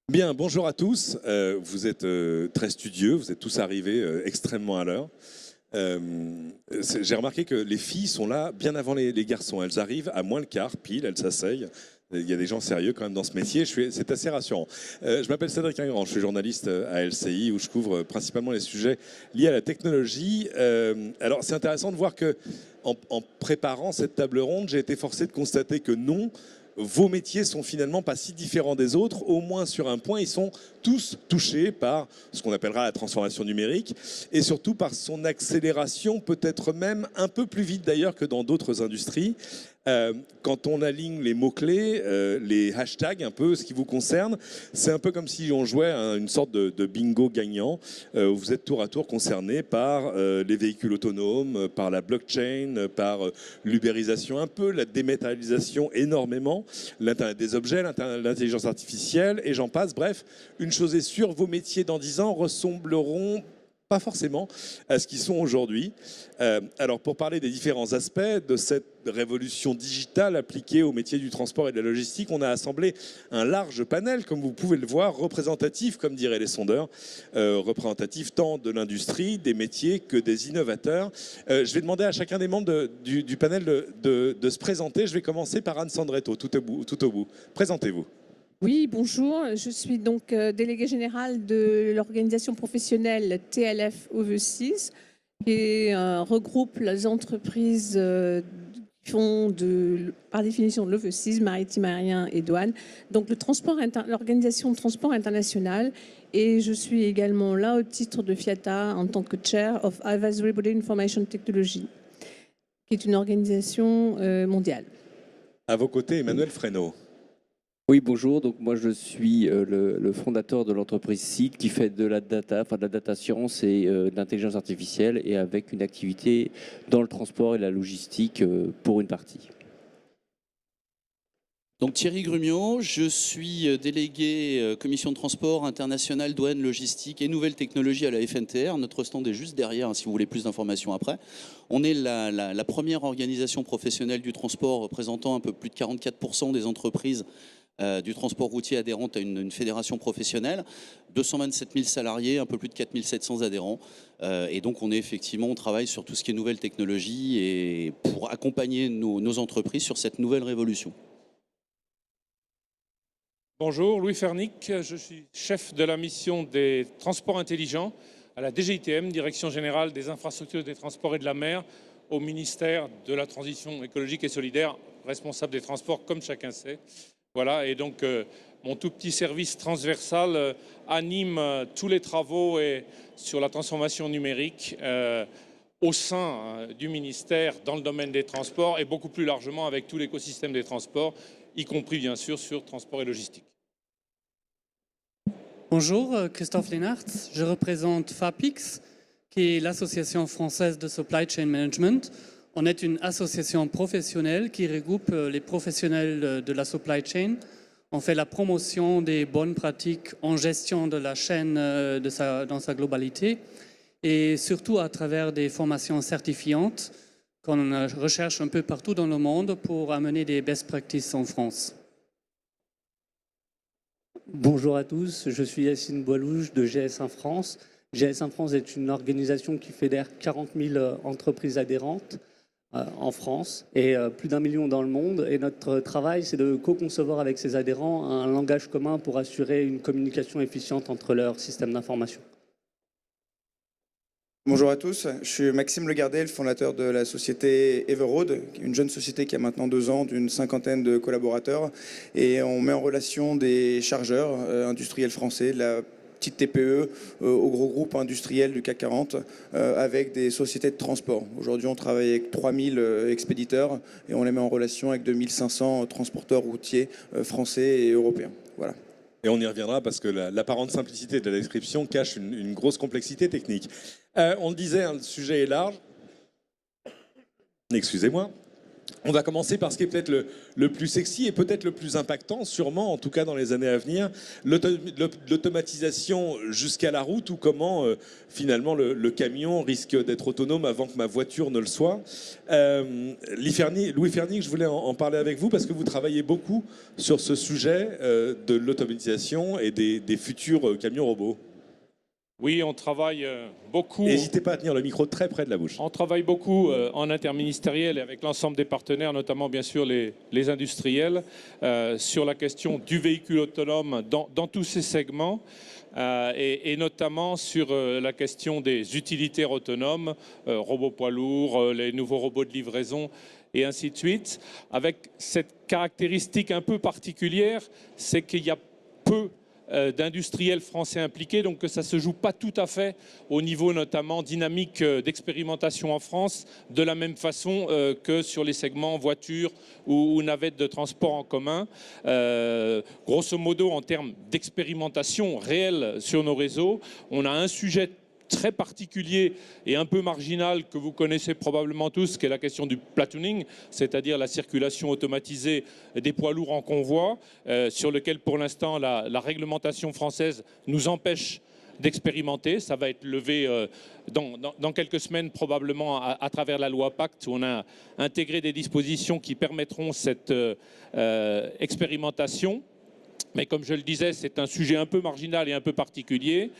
Bien, bonjour à tous. Vous êtes très studieux, vous êtes tous arrivés extrêmement à l'heure. J'ai remarqué que les filles sont là bien avant les garçons. Elles arrivent à moins le quart, pile, elles s'asseyent. Il y a des gens sérieux quand même dans ce métier, c'est assez rassurant. Je m'appelle Cédric Ingrand, je suis journaliste à LCI où je couvre principalement les sujets liés à la technologie. Alors c'est intéressant de voir que en préparant cette table ronde, j'ai été forcé de constater que non, vos métiers sont finalement pas si différents des autres, au moins sur un point, ils sont tous touchés par ce qu'on appellera la transformation numérique et surtout par son accélération, peut-être même un peu plus vite d'ailleurs que dans d'autres industries. Quand on aligne les mots-clés, les hashtags, un peu ce qui vous concerne, c'est un peu comme si on jouait à une sorte de bingo gagnant, où vous êtes tour à tour concerné par les véhicules autonomes, par la blockchain, par l'ubérisation un peu, la dématérialisation énormément, l'Internet des objets, l'intelligence artificielle, et j'en passe. Bref, une chose est sûre, vos métiers dans 10 ans ressembleront pas forcément à ce qu'ils sont aujourd'hui. Alors pour parler des différents aspects de cette révolution digitale appliquée au métier du transport et de la logistique, on a assemblé un large panel, comme vous pouvez le voir, représentatif, comme diraient les sondeurs, représentatif tant de l'industrie, des métiers que des innovateurs. Je vais demander à chacun des membres du panel de se présenter. Je vais commencer par Anne Sandretto, tout au bout. Présentez-vous. Oui, bonjour. Je suis donc déléguée générale de l'organisation professionnelle TLF Overseas, qui regroupe les entreprises qui font par définition de l'overseas, maritime, aérien et douane. Donc l'organisation de transport international. Et je suis également là au titre de FIATA en tant que Chair of Advisory Body Information Technology, qui est une organisation mondiale. À vos côtés, Emmanuel Fresneau. Oui, bonjour. Donc moi, je suis le fondateur de l'entreprise SEED qui fait de la data, enfin de la data science et de l'intelligence artificielle, et avec une activité dans le transport et la logistique pour une partie. Donc Thierry Grumiaux, je suis délégué commission de transport international, douane, logistique et nouvelles technologies à la FNTR. Notre stand est juste derrière, hein, si vous voulez plus d'informations après. On est la première organisation professionnelle du transport représentant un peu plus de 44% des entreprises du transport routier adhérentes à une fédération professionnelle. 227 000 salariés, un peu plus de 4 700 adhérents. Et donc on travaille sur tout ce qui est nouvelles technologies et pour accompagner nos entreprises sur cette nouvelle révolution. Bonjour, Louis Fernic, je suis chef de la mission des transports intelligents à la DGITM, Direction Générale des Infrastructures des Transports et de la Mer, au ministère de la Transition écologique et solidaire, responsable des transports comme chacun sait. Voilà, et donc mon tout petit service transversal anime tous les travaux sur la transformation numérique au sein du ministère dans le domaine des transports et beaucoup plus largement avec tout l'écosystème des transports, y compris bien sûr sur transport et logistique. Bonjour, Christophe Lénart, je représente FAPIX, qui est l'association française de Supply Chain Management. On est une association professionnelle qui regroupe les professionnels de la supply chain. On fait la promotion des bonnes pratiques en gestion de la chaîne dans sa globalité et surtout à travers des formations certifiantes qu'on recherche un peu partout dans le monde pour amener des best practices en France. Bonjour à tous, je suis Yacine Boilouche de GS1 France. GS1 France est une organisation qui fédère 40 000 entreprises adhérentes en France et plus d'1 million dans le monde. Et notre travail, c'est de co-concevoir avec ces adhérents un langage commun pour assurer une communication efficiente entre leurs systèmes d'information. Bonjour à tous, je suis Maxime Legardet, le fondateur de la société Everroad, une jeune société qui a maintenant 2 ans, d'une 50aine de collaborateurs. Et on met en relation des chargeurs industriels français, de la petite TPE au gros groupe industriel du CAC 40, avec des sociétés de transport. Aujourd'hui, on travaille avec 3000 expéditeurs et on les met en relation avec 2500 transporteurs routiers français et européens. Voilà. Et on y reviendra parce que l'apparente simplicité de la description cache une grosse complexité technique. On le disait, hein, le sujet est large. Excusez-moi. On va commencer par ce qui est peut-être le plus sexy et peut-être le plus impactant, sûrement, en tout cas dans les années à venir, l'automatisation jusqu'à la route ou comment finalement le camion risque d'être autonome avant que ma voiture ne le soit. Louis Fernic, je voulais en parler avec vous parce que vous travaillez beaucoup sur ce sujet de l'automatisation et des futurs camions robots. Oui, on travaille beaucoup. N'hésitez pas à tenir le micro très près de la bouche. On travaille beaucoup en interministériel et avec l'ensemble des partenaires, notamment bien sûr les industriels, sur la question du véhicule autonome dans tous ces segments et notamment sur la question des utilitaires autonomes, robots poids lourds, les nouveaux robots de livraison et ainsi de suite, avec cette caractéristique un peu particulière, c'est qu'il y a peu d'industriels français impliqués, donc que ça ne se joue pas tout à fait au niveau notamment dynamique d'expérimentation en France, de la même façon que sur les segments voitures ou navettes de transport en commun. Grosso modo, en termes d'expérimentation réelle sur nos réseaux, on a un sujet très particulier et un peu marginal que vous connaissez probablement tous, qui est la question du platooning, c'est-à-dire la circulation automatisée des poids lourds en convoi, sur lequel pour l'instant la réglementation française nous empêche d'expérimenter. Ça va être levé dans quelques semaines probablement à travers la loi Pacte, où on a intégré des dispositions qui permettront cette expérimentation. Mais comme je le disais, c'est un sujet un peu marginal et un peu particulier.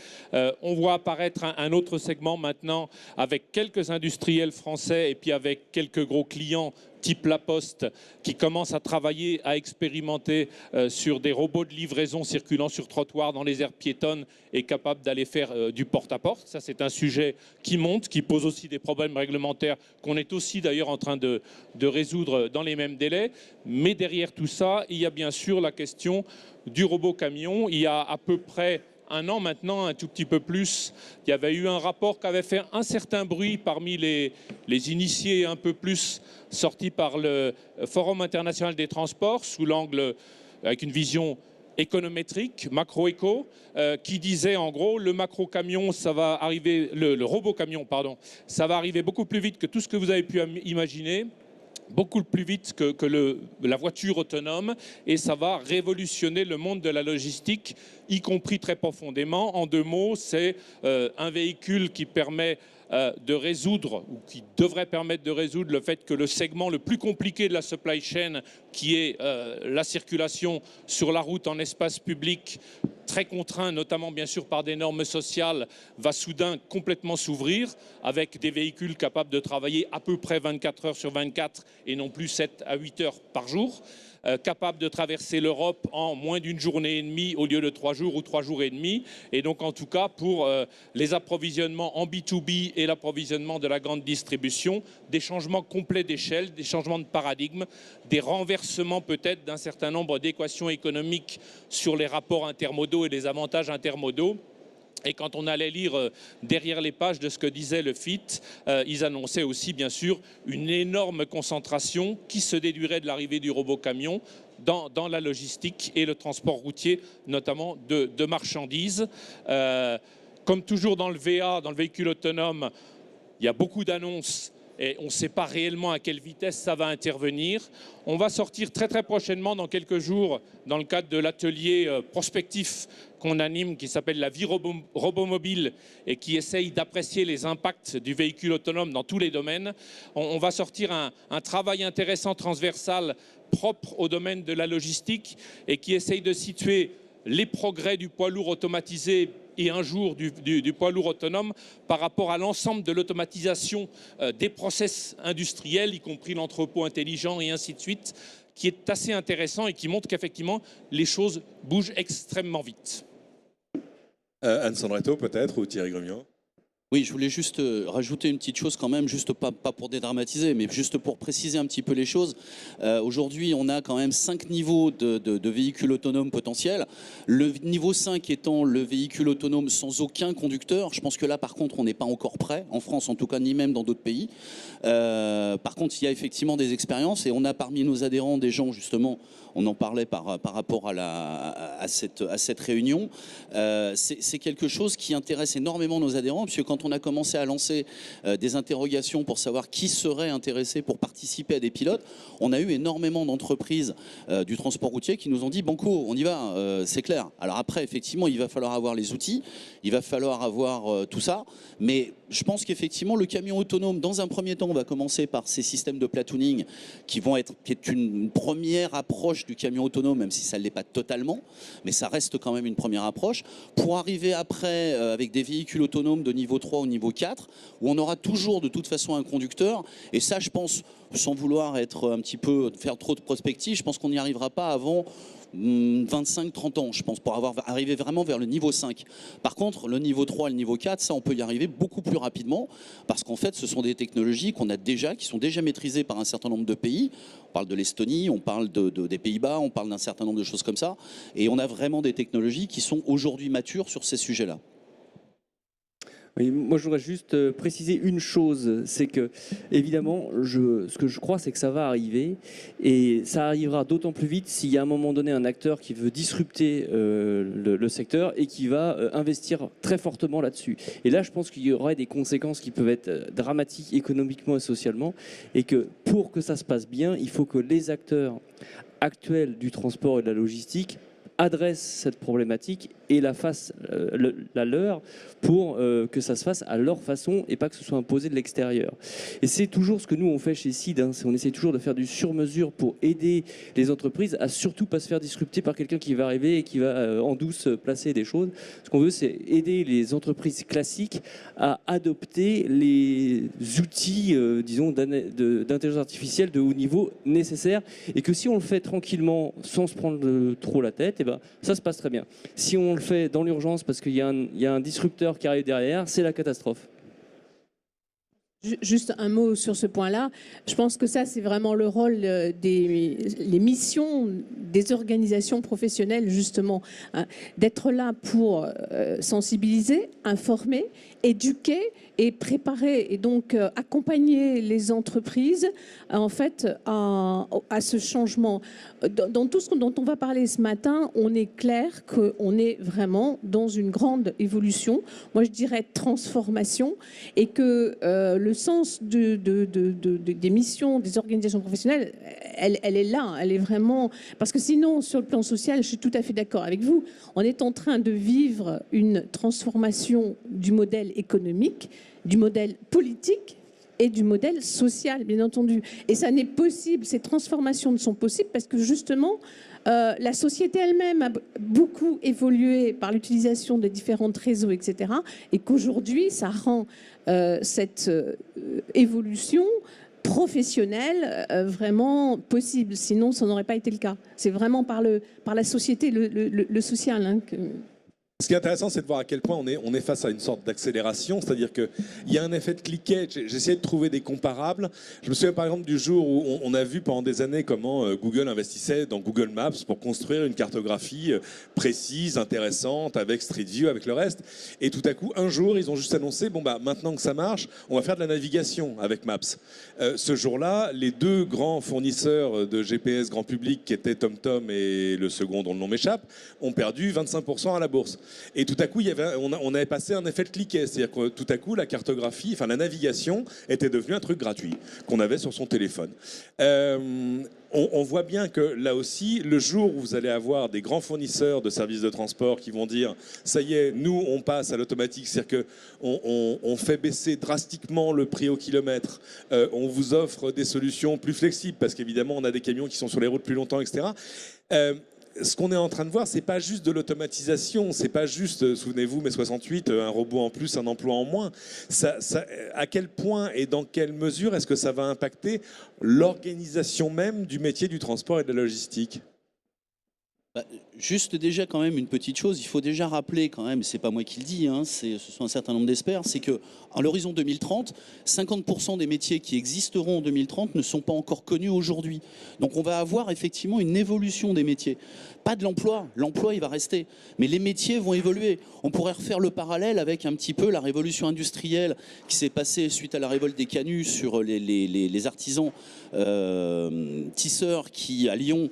On voit apparaître un autre segment maintenant avec quelques industriels français et puis avec quelques gros clients type La Poste qui commencent à travailler, à expérimenter sur des robots de livraison circulant sur trottoir dans les aires piétonnes et capables d'aller faire du porte-à-porte. Ça, c'est un sujet qui monte, qui pose aussi des problèmes réglementaires qu'on est aussi d'ailleurs en train de résoudre dans les mêmes délais. Mais derrière tout ça, il y a bien sûr la question du robot camion. Il y a à peu près 1 an maintenant, un tout petit peu plus, il y avait eu un rapport qui avait fait un certain bruit parmi les initiés un peu plus sortis par le Forum international des transports sous l'angle avec une vision économétrique, macro-éco, qui disait en gros le macro-camion, ça va arriver, le robot-camion, pardon, ça va arriver beaucoup plus vite que tout ce que vous avez pu imaginer. beaucoup plus vite que la voiture autonome, et ça va révolutionner le monde de la logistique, y compris très profondément. En 2 mots, c'est un véhicule qui permet de résoudre, ou qui devrait permettre de résoudre le fait que le segment le plus compliqué de la supply chain, qui est la circulation sur la route en espace public, très contraint, notamment bien sûr par des normes sociales, va soudain complètement s'ouvrir avec des véhicules capables de travailler à peu près 24 heures sur 24 et non plus 7 à 8 heures par jour. Capable de traverser l'Europe en moins d'1 journée et demie au lieu de 3 jours ou 3 jours et demi. Et donc en tout cas pour les approvisionnements en B2B et l'approvisionnement de la grande distribution, des changements complets d'échelle, des changements de paradigme, des renversements peut-être d'un certain nombre d'équations économiques sur les rapports intermodaux et les avantages intermodaux. Et quand on allait lire derrière les pages de ce que disait le FIT, ils annonçaient aussi bien sûr une énorme concentration qui se déduirait de l'arrivée du robot camion dans la logistique et le transport routier, notamment de marchandises. Comme toujours dans le VA, dans le véhicule autonome, il y a beaucoup d'annonces et on ne sait pas réellement à quelle vitesse ça va intervenir. On va sortir très très prochainement, dans quelques jours, dans le cadre de l'atelier prospectif qu'on anime, qui s'appelle la vie robomobile et qui essaye d'apprécier les impacts du véhicule autonome dans tous les domaines. On va sortir un travail intéressant transversal propre au domaine de la logistique et qui essaye de situer les progrès du poids lourd automatisé et un jour du poids lourd autonome par rapport à l'ensemble de l'automatisation des process industriels, y compris l'entrepôt intelligent et ainsi de suite, qui est assez intéressant et qui montre qu'effectivement les choses bougent extrêmement vite. Anne Sandretto peut-être, ou Thierry Gremion? Oui, je voulais juste rajouter une petite chose quand même, juste pas pour dédramatiser, mais juste pour préciser un petit peu les choses. Aujourd'hui, on a quand même 5 niveaux de véhicules autonomes potentiels. Le niveau 5 étant le véhicule autonome sans aucun conducteur. Je pense que là, par contre, on n'est pas encore prêt, en France en tout cas, ni même dans d'autres pays. Par contre, il y a effectivement des expériences et on a parmi nos adhérents des gens, justement, on en parlait par rapport à cette réunion. C'est quelque chose qui intéresse énormément nos adhérents, puisque quand on a commencé à lancer des interrogations pour savoir qui serait intéressé pour participer à des pilotes, on a eu énormément d'entreprises du transport routier qui nous ont dit « Banco, on y va, c'est clair ». Alors après, effectivement, il va falloir avoir les outils, il va falloir avoir tout ça, mais je pense qu'effectivement, le camion autonome, dans un premier temps, on va commencer par ces systèmes de platooning qui est une première approche du camion autonome, même si ça ne l'est pas totalement, mais ça reste quand même une première approche, pour arriver après avec des véhicules autonomes de niveau 3 ou niveau 4, où on aura toujours de toute façon un conducteur, et ça, je pense, sans vouloir être un petit peu, faire trop de prospective, je pense qu'on n'y arrivera pas avant 25-30 ans, je pense, pour arriver vraiment vers le niveau 5. Par contre, le niveau 3 et le niveau 4, ça, on peut y arriver beaucoup plus rapidement, parce qu'en fait, ce sont des technologies qu'on a déjà, qui sont déjà maîtrisées par un certain nombre de pays. On parle de l'Estonie, on parle des Pays-Bas, on parle d'un certain nombre de choses comme ça, et on a vraiment des technologies qui sont aujourd'hui matures sur ces sujets-là. Oui, moi, je voudrais juste préciser une chose, c'est que, évidemment, ce que je crois, c'est que ça va arriver, et ça arrivera d'autant plus vite s'il y a à un moment donné un acteur qui veut disrupter le secteur et qui va investir très fortement là-dessus. Et là, je pense qu'il y aurait des conséquences qui peuvent être dramatiques économiquement et socialement, et que pour que ça se passe bien, il faut que les acteurs actuels du transport et de la logistique adressent cette problématique et la fassent la leur pour que ça se fasse à leur façon et pas que ce soit imposé de l'extérieur. Et c'est toujours ce que nous on fait chez SID, hein, on essaie toujours de faire du sur-mesure pour aider les entreprises à surtout pas se faire disrupter par quelqu'un qui va arriver et qui va en douce placer des choses. Ce qu'on veut, c'est aider les entreprises classiques à adopter les outils, disons, d'intelligence artificielle de haut niveau nécessaires, et que si on le fait tranquillement sans se prendre trop la tête, et ben, ça se passe très bien. Si on le fait dans l'urgence parce qu'il y a un disrupteur qui arrive derrière, c'est la catastrophe. Juste un mot sur ce point-là. Je pense que ça, c'est vraiment le rôle les missions des organisations professionnelles, justement, hein, d'être là pour sensibiliser, informer, éduquer et préparer, et donc accompagner les entreprises en fait à ce changement. Dans tout ce dont on va parler ce matin, on est clair qu'on est vraiment dans une grande évolution, moi je dirais transformation, et que le le sens des missions des organisations professionnelles, elle est là, elle est vraiment... Parce que sinon, sur le plan social, je suis tout à fait d'accord avec vous, on est en train de vivre une transformation du modèle économique, du modèle politique et du modèle social, bien entendu. Et ça n'est possible, ces transformations ne sont possibles parce que justement, la société elle-même a beaucoup évolué par l'utilisation de différents réseaux, etc. Et qu'aujourd'hui, ça rend cette évolution professionnelle vraiment possible. Sinon, ça n'aurait pas été le cas. C'est vraiment par la société, le social, hein, que... Ce qui est intéressant, c'est de voir à quel point on est face à une sorte d'accélération, c'est-à-dire qu'il y a un effet de cliquet. J'essayais de trouver des comparables. Je me souviens par exemple du jour où on a vu pendant des années comment Google investissait dans Google Maps pour construire une cartographie précise, intéressante, avec Street View, avec le reste. Et tout à coup, un jour, ils ont juste annoncé, bon bah maintenant que ça marche, on va faire de la navigation avec Maps. Ce jour-là, les deux grands fournisseurs de GPS grand public, qui étaient TomTom et le second dont le nom m'échappe, ont perdu 25% à la bourse. Et tout à coup, on avait passé un effet de cliquet, c'est-à-dire que tout à coup, la cartographie, enfin la navigation, était devenue un truc gratuit qu'on avait sur son téléphone. On voit bien que là aussi, le jour où vous allez avoir des grands fournisseurs de services de transport qui vont dire « ça y est, nous, on passe à l'automatique », c'est-à-dire qu'on fait baisser drastiquement le prix au kilomètre, on vous offre des solutions plus flexibles, parce qu'évidemment, on a des camions qui sont sur les routes plus longtemps, etc. Ce qu'on est en train de voir, c'est pas juste de l'automatisation, c'est pas juste, souvenez-vous, mai 68, un robot en plus, un emploi en moins. À quel point et dans quelle mesure est-ce que ça va impacter l'organisation même du métier du transport et de la logistique ? Juste déjà quand même une petite chose, il faut déjà rappeler quand même, c'est pas moi qui le dis, hein, ce sont un certain nombre d'experts, c'est que à l'horizon 2030, 50% des métiers qui existeront en 2030 ne sont pas encore connus aujourd'hui. Donc on va avoir effectivement une évolution des métiers. Pas de l'emploi, l'emploi il va rester, mais les métiers vont évoluer. On pourrait refaire le parallèle avec un petit peu la révolution industrielle qui s'est passée suite à la révolte des canuts sur les artisans tisseurs qui, à Lyon,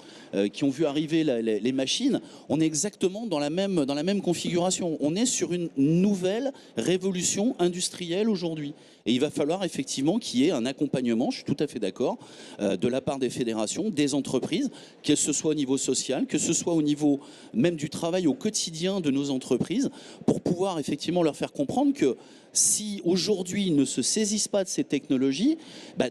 qui ont vu arriver les machines. On est exactement dans la même configuration. On est sur une nouvelle révolution industrielle aujourd'hui. Et il va falloir effectivement qu'il y ait un accompagnement, je suis tout à fait d'accord, de la part des fédérations, des entreprises, que ce soit au niveau social, que ce soit au niveau même du travail au quotidien de nos entreprises, pour pouvoir effectivement leur faire comprendre que si aujourd'hui ils ne se saisissent pas de ces technologies,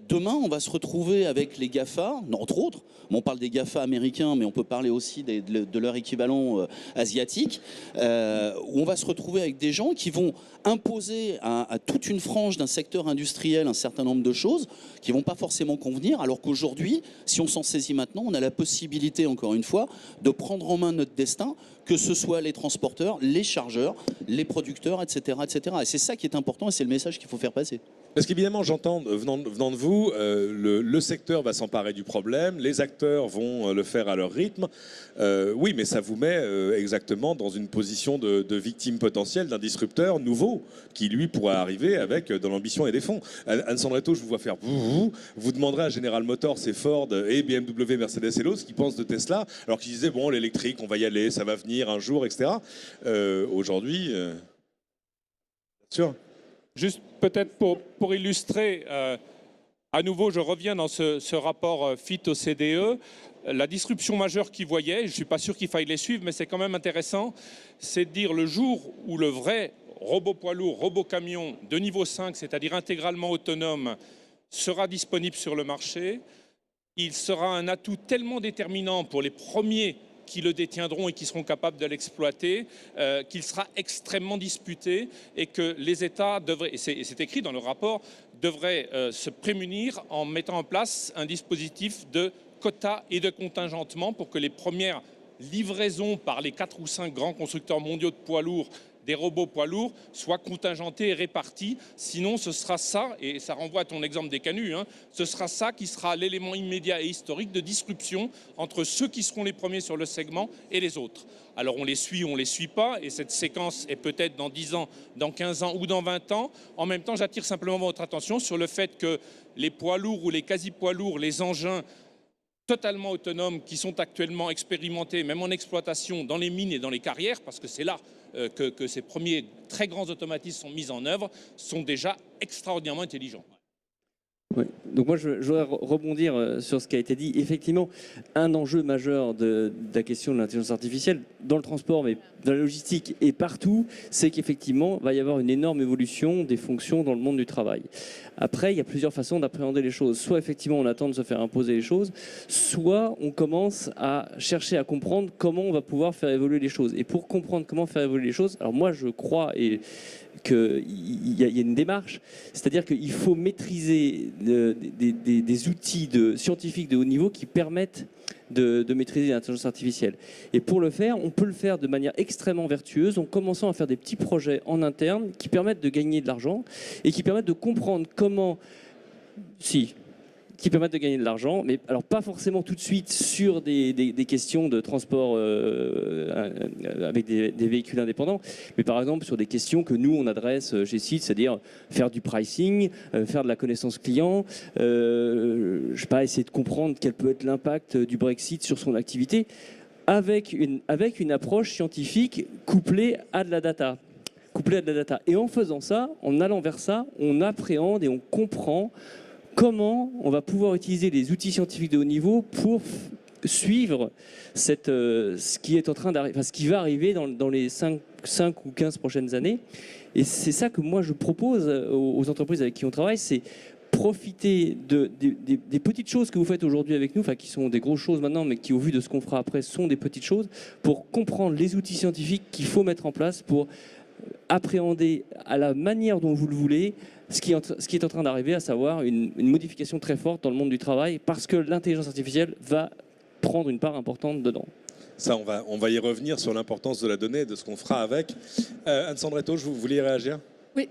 demain on va se retrouver avec les GAFA, entre autres, on parle des GAFA américains, mais on peut parler aussi de leur équivalent asiatique, où on va se retrouver avec des gens qui vont imposer à toute une frange d'un secteur industriel un certain nombre de choses qui ne vont pas forcément convenir, alors qu'aujourd'hui, si on s'en saisit maintenant, on a la possibilité, encore une fois, de prendre en main notre destin, que ce soit les transporteurs, les chargeurs, les producteurs, etc. etc. Et c'est ça qui est important et c'est le message qu'il faut faire passer. Parce qu'évidemment, j'entends, venant de vous, le secteur va s'emparer du problème, les acteurs vont le faire à leur rythme. Oui, mais ça vous met exactement dans une position de victime potentielle d'un disrupteur nouveau qui, lui, pourrait arriver avec de l'ambition et des fonds. Anne Sandretto, je vous vois faire vous demanderez à General Motors et Ford et BMW, Mercedes et l'autre ce qu'ils pensent de Tesla, alors qu'ils disaient, bon, l'électrique, on va y aller, ça va venir un jour, etc. Aujourd'hui, bien sûr. Juste peut-être pour illustrer, à nouveau, je reviens dans ce rapport FIT au CDE. La disruption majeure qu'ils voyaient, je ne suis pas sûr qu'il faille les suivre, mais c'est quand même intéressant, c'est de dire le jour où le vrai robot poids lourd, robot camion de niveau 5, c'est-à-dire intégralement autonome, sera disponible sur le marché, il sera un atout tellement déterminant pour les premiers qui le détiendront et qui seront capables de l'exploiter, qu'il sera extrêmement disputé et que les États devraient, et c'est écrit dans le rapport, devraient se prémunir en mettant en place un dispositif de quotas et de contingentement pour que les premières livraisons par les 4 ou 5 grands constructeurs mondiaux de poids lourds des robots poids lourds soient contingentés et répartis. Sinon, ce sera ça, et ça renvoie à ton exemple des canuts, hein, ce sera ça qui sera l'élément immédiat et historique de disruption entre ceux qui seront les premiers sur le segment et les autres. Alors on les suit ou on ne les suit pas, et cette séquence est peut-être dans 10 ans, dans 15 ans ou dans 20 ans. En même temps, j'attire simplement votre attention sur le fait que les poids lourds ou les quasi-poids lourds, les engins totalement autonomes qui sont actuellement expérimentés, même en exploitation, dans les mines et dans les carrières, parce que c'est là que ces premiers très grands automatismes sont mis en œuvre, sont déjà extraordinairement intelligents. Oui. Donc moi, je voudrais rebondir sur ce qui a été dit. Effectivement, un enjeu majeur de la question de l'intelligence artificielle, dans le transport, mais dans la logistique et partout, c'est qu'effectivement, il va y avoir une énorme évolution des fonctions dans le monde du travail. Après, il y a plusieurs façons d'appréhender les choses. Soit effectivement, on attend de se faire imposer les choses, soit on commence à chercher à comprendre comment on va pouvoir faire évoluer les choses. Et pour comprendre comment faire évoluer les choses, alors moi, je crois qu'il y a une démarche, c'est-à-dire qu'il faut maîtriser des outils scientifiques de haut niveau qui permettent de maîtriser l'intelligence artificielle. Et pour le faire, on peut le faire de manière extrêmement vertueuse en commençant à faire des petits projets en interne qui permettent de gagner de l'argent et qui permettent de comprendre qui permettent de gagner de l'argent, mais alors pas forcément tout de suite sur des questions de transport avec des véhicules indépendants, mais par exemple sur des questions que nous on adresse chez SIT, c'est-à-dire faire du pricing, faire de la connaissance client, je sais pas, essayer de comprendre quel peut être l'impact du Brexit sur son activité, avec une approche scientifique couplée à de la data. Et en faisant ça, en allant vers ça, on appréhende et on comprend comment on va pouvoir utiliser les outils scientifiques de haut niveau pour suivre ce qui est en train d'arriver, ce qui va arriver dans les 5 ou 15 prochaines années. Et c'est ça que moi je propose aux entreprises avec qui on travaille, c'est profiter des petites choses que vous faites aujourd'hui avec nous, qui sont des grosses choses maintenant, mais qui au vu de ce qu'on fera après sont des petites choses, pour comprendre les outils scientifiques qu'il faut mettre en place pour appréhender à la manière dont vous le voulez ce qui est en train d'arriver, à savoir une modification très forte dans le monde du travail, parce que l'intelligence artificielle va prendre une part importante dedans. Ça, on va y revenir sur l'importance de la donnée et de ce qu'on fera avec. Anne Sandretto, vous vouliez réagir ?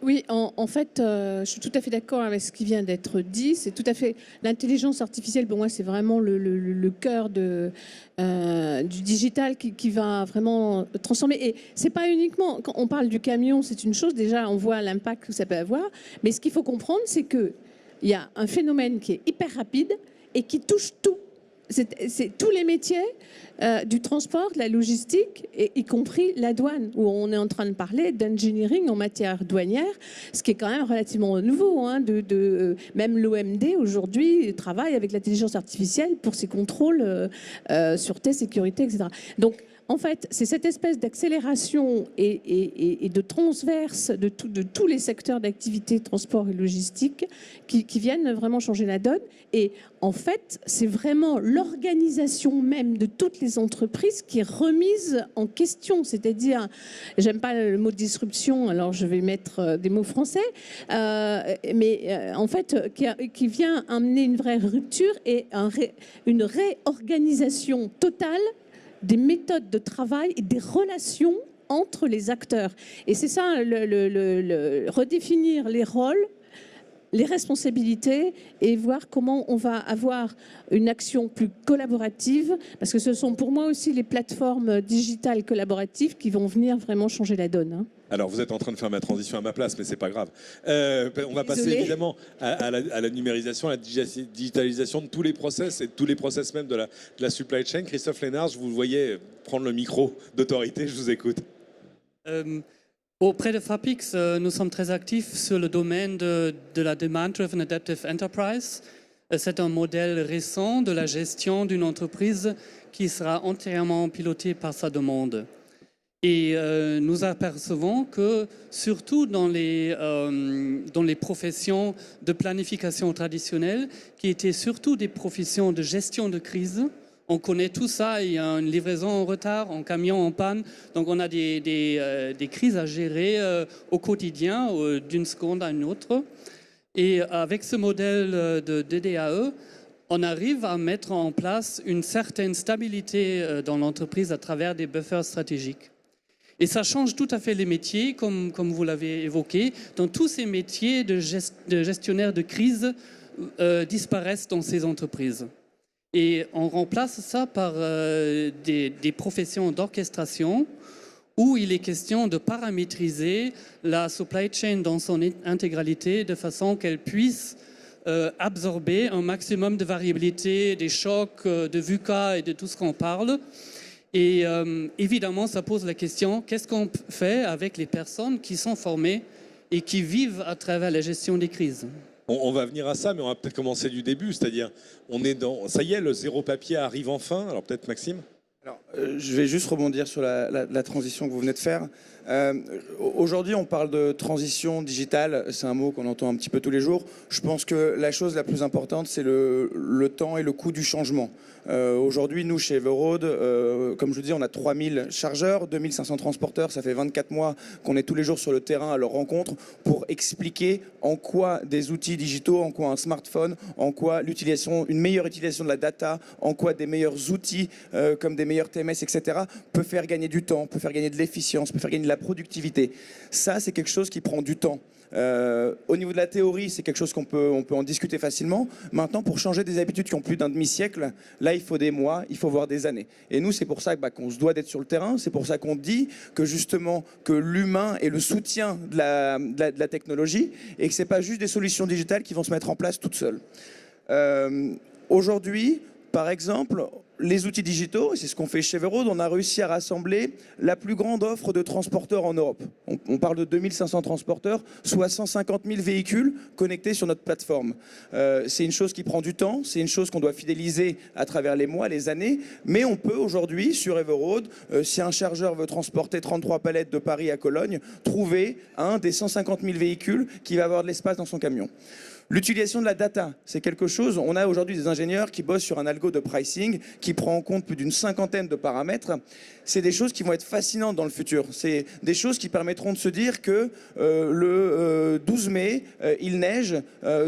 Oui, en fait, je suis tout à fait d'accord avec ce qui vient d'être dit. C'est tout à fait l'intelligence artificielle. Pour moi, c'est vraiment le cœur du digital qui va vraiment transformer. Et c'est pas uniquement quand on parle du camion, c'est une chose. Déjà, on voit l'impact que ça peut avoir. Mais ce qu'il faut comprendre, c'est que il y a un phénomène qui est hyper rapide et qui touche tout. C'est tous les métiers du transport, de la logistique, et y compris la douane, où on est en train de parler d'engineering en matière douanière, ce qui est quand même relativement nouveau. Même l'OMD, aujourd'hui, travaille avec l'intelligence artificielle pour ses contrôles sûreté, sécurité, etc. Donc, en fait, c'est cette espèce d'accélération et de transverse de tous les secteurs d'activité, transport et logistique, qui viennent vraiment changer la donne. Et en fait, c'est vraiment l'organisation même de toutes les entreprises qui est remise en question. C'est-à-dire, j'aime pas le mot disruption, alors je vais mettre des mots français, mais en fait, qui vient amener une vraie rupture et une réorganisation totale des méthodes de travail et des relations entre les acteurs. Et c'est ça, redéfinir les rôles, les responsabilités et voir comment on va avoir une action plus collaborative, parce que ce sont pour moi aussi les plateformes digitales collaboratives qui vont venir vraiment changer la donne. Alors, vous êtes en train de faire ma transition à ma place, mais c'est pas grave. On va passer évidemment à la numérisation, à la digitalisation de tous les process et de tous les process même de la supply chain. Christophe Lénard, je vous voyais prendre le micro d'autorité, je vous écoute. Auprès de FAPIX, nous sommes très actifs sur le domaine de la Demand-Driven Adaptive Enterprise. C'est un modèle récent de la gestion d'une entreprise qui sera entièrement pilotée par sa demande. Et nous apercevons que, surtout dans les professions de planification traditionnelles, qui étaient surtout des professions de gestion de crise, on connaît tout ça, il y a une livraison en retard, un camion en panne, donc on a des crises à gérer au quotidien, d'une seconde à une autre. Et avec ce modèle de DDAE, on arrive à mettre en place une certaine stabilité dans l'entreprise à travers des buffers stratégiques. Et ça change tout à fait les métiers, comme vous l'avez évoqué. Dans tous ces métiers de gestionnaire de crise disparaissent dans ces entreprises. Et on remplace ça par des professions d'orchestration où il est question de paramétriser la supply chain dans son intégralité de façon qu'elle puisse absorber un maximum de variabilité, des chocs, de VUCA et de tout ce qu'on parle. Et évidemment, ça pose la question, qu'est-ce qu'on fait avec les personnes qui sont formées et qui vivent à travers la gestion des crises ? On va venir à ça, mais on va peut-être commencer du début, c'est-à-dire, ça y est, le zéro papier arrive enfin. Alors peut-être Maxime. Alors, je vais juste rebondir sur la transition que vous venez de faire. Aujourd'hui, on parle de transition digitale, c'est un mot qu'on entend un petit peu tous les jours. Je pense que la chose la plus importante, c'est le temps et le coût du changement. Aujourd'hui, nous, chez Everroad, comme je vous dis, on a 3000 chargeurs, 2500 transporteurs. Ça fait 24 mois qu'on est tous les jours sur le terrain à leur rencontre pour expliquer en quoi des outils digitaux, en quoi un smartphone, en quoi une meilleure utilisation de la data, en quoi des meilleurs outils comme des meilleurs TMS, etc., peut faire gagner du temps, peut faire gagner de l'efficience, peut faire gagner de la productivité. Ça, c'est quelque chose qui prend du temps. Au niveau de la théorie, c'est quelque chose on peut en discuter facilement. Maintenant, pour changer des habitudes qui ont plus d'un demi-siècle, là, il faut des mois, il faut voir des années. Et nous, c'est pour ça qu'on se doit d'être sur le terrain. C'est pour ça qu'on dit que justement, que l'humain est le soutien de la technologie et que c'est pas juste des solutions digitales qui vont se mettre en place toutes seules. Aujourd'hui, par exemple, les outils digitaux, et c'est ce qu'on fait chez Everroad, on a réussi à rassembler la plus grande offre de transporteurs en Europe. On parle de 2500 transporteurs, soit 150 000 véhicules connectés sur notre plateforme. C'est une chose qui prend du temps, c'est une chose qu'on doit fidéliser à travers les mois, les années, mais on peut aujourd'hui, sur Everroad, si un chargeur veut transporter 33 palettes de Paris à Cologne, trouver un des 150 000 véhicules qui va avoir de l'espace dans son camion. L'utilisation de la data, c'est quelque chose, on a aujourd'hui des ingénieurs qui bossent sur un algo de pricing qui prend en compte plus d'une cinquantaine de paramètres. C'est des choses qui vont être fascinantes dans le futur. C'est des choses qui permettront de se dire que le 12 mai, il neige,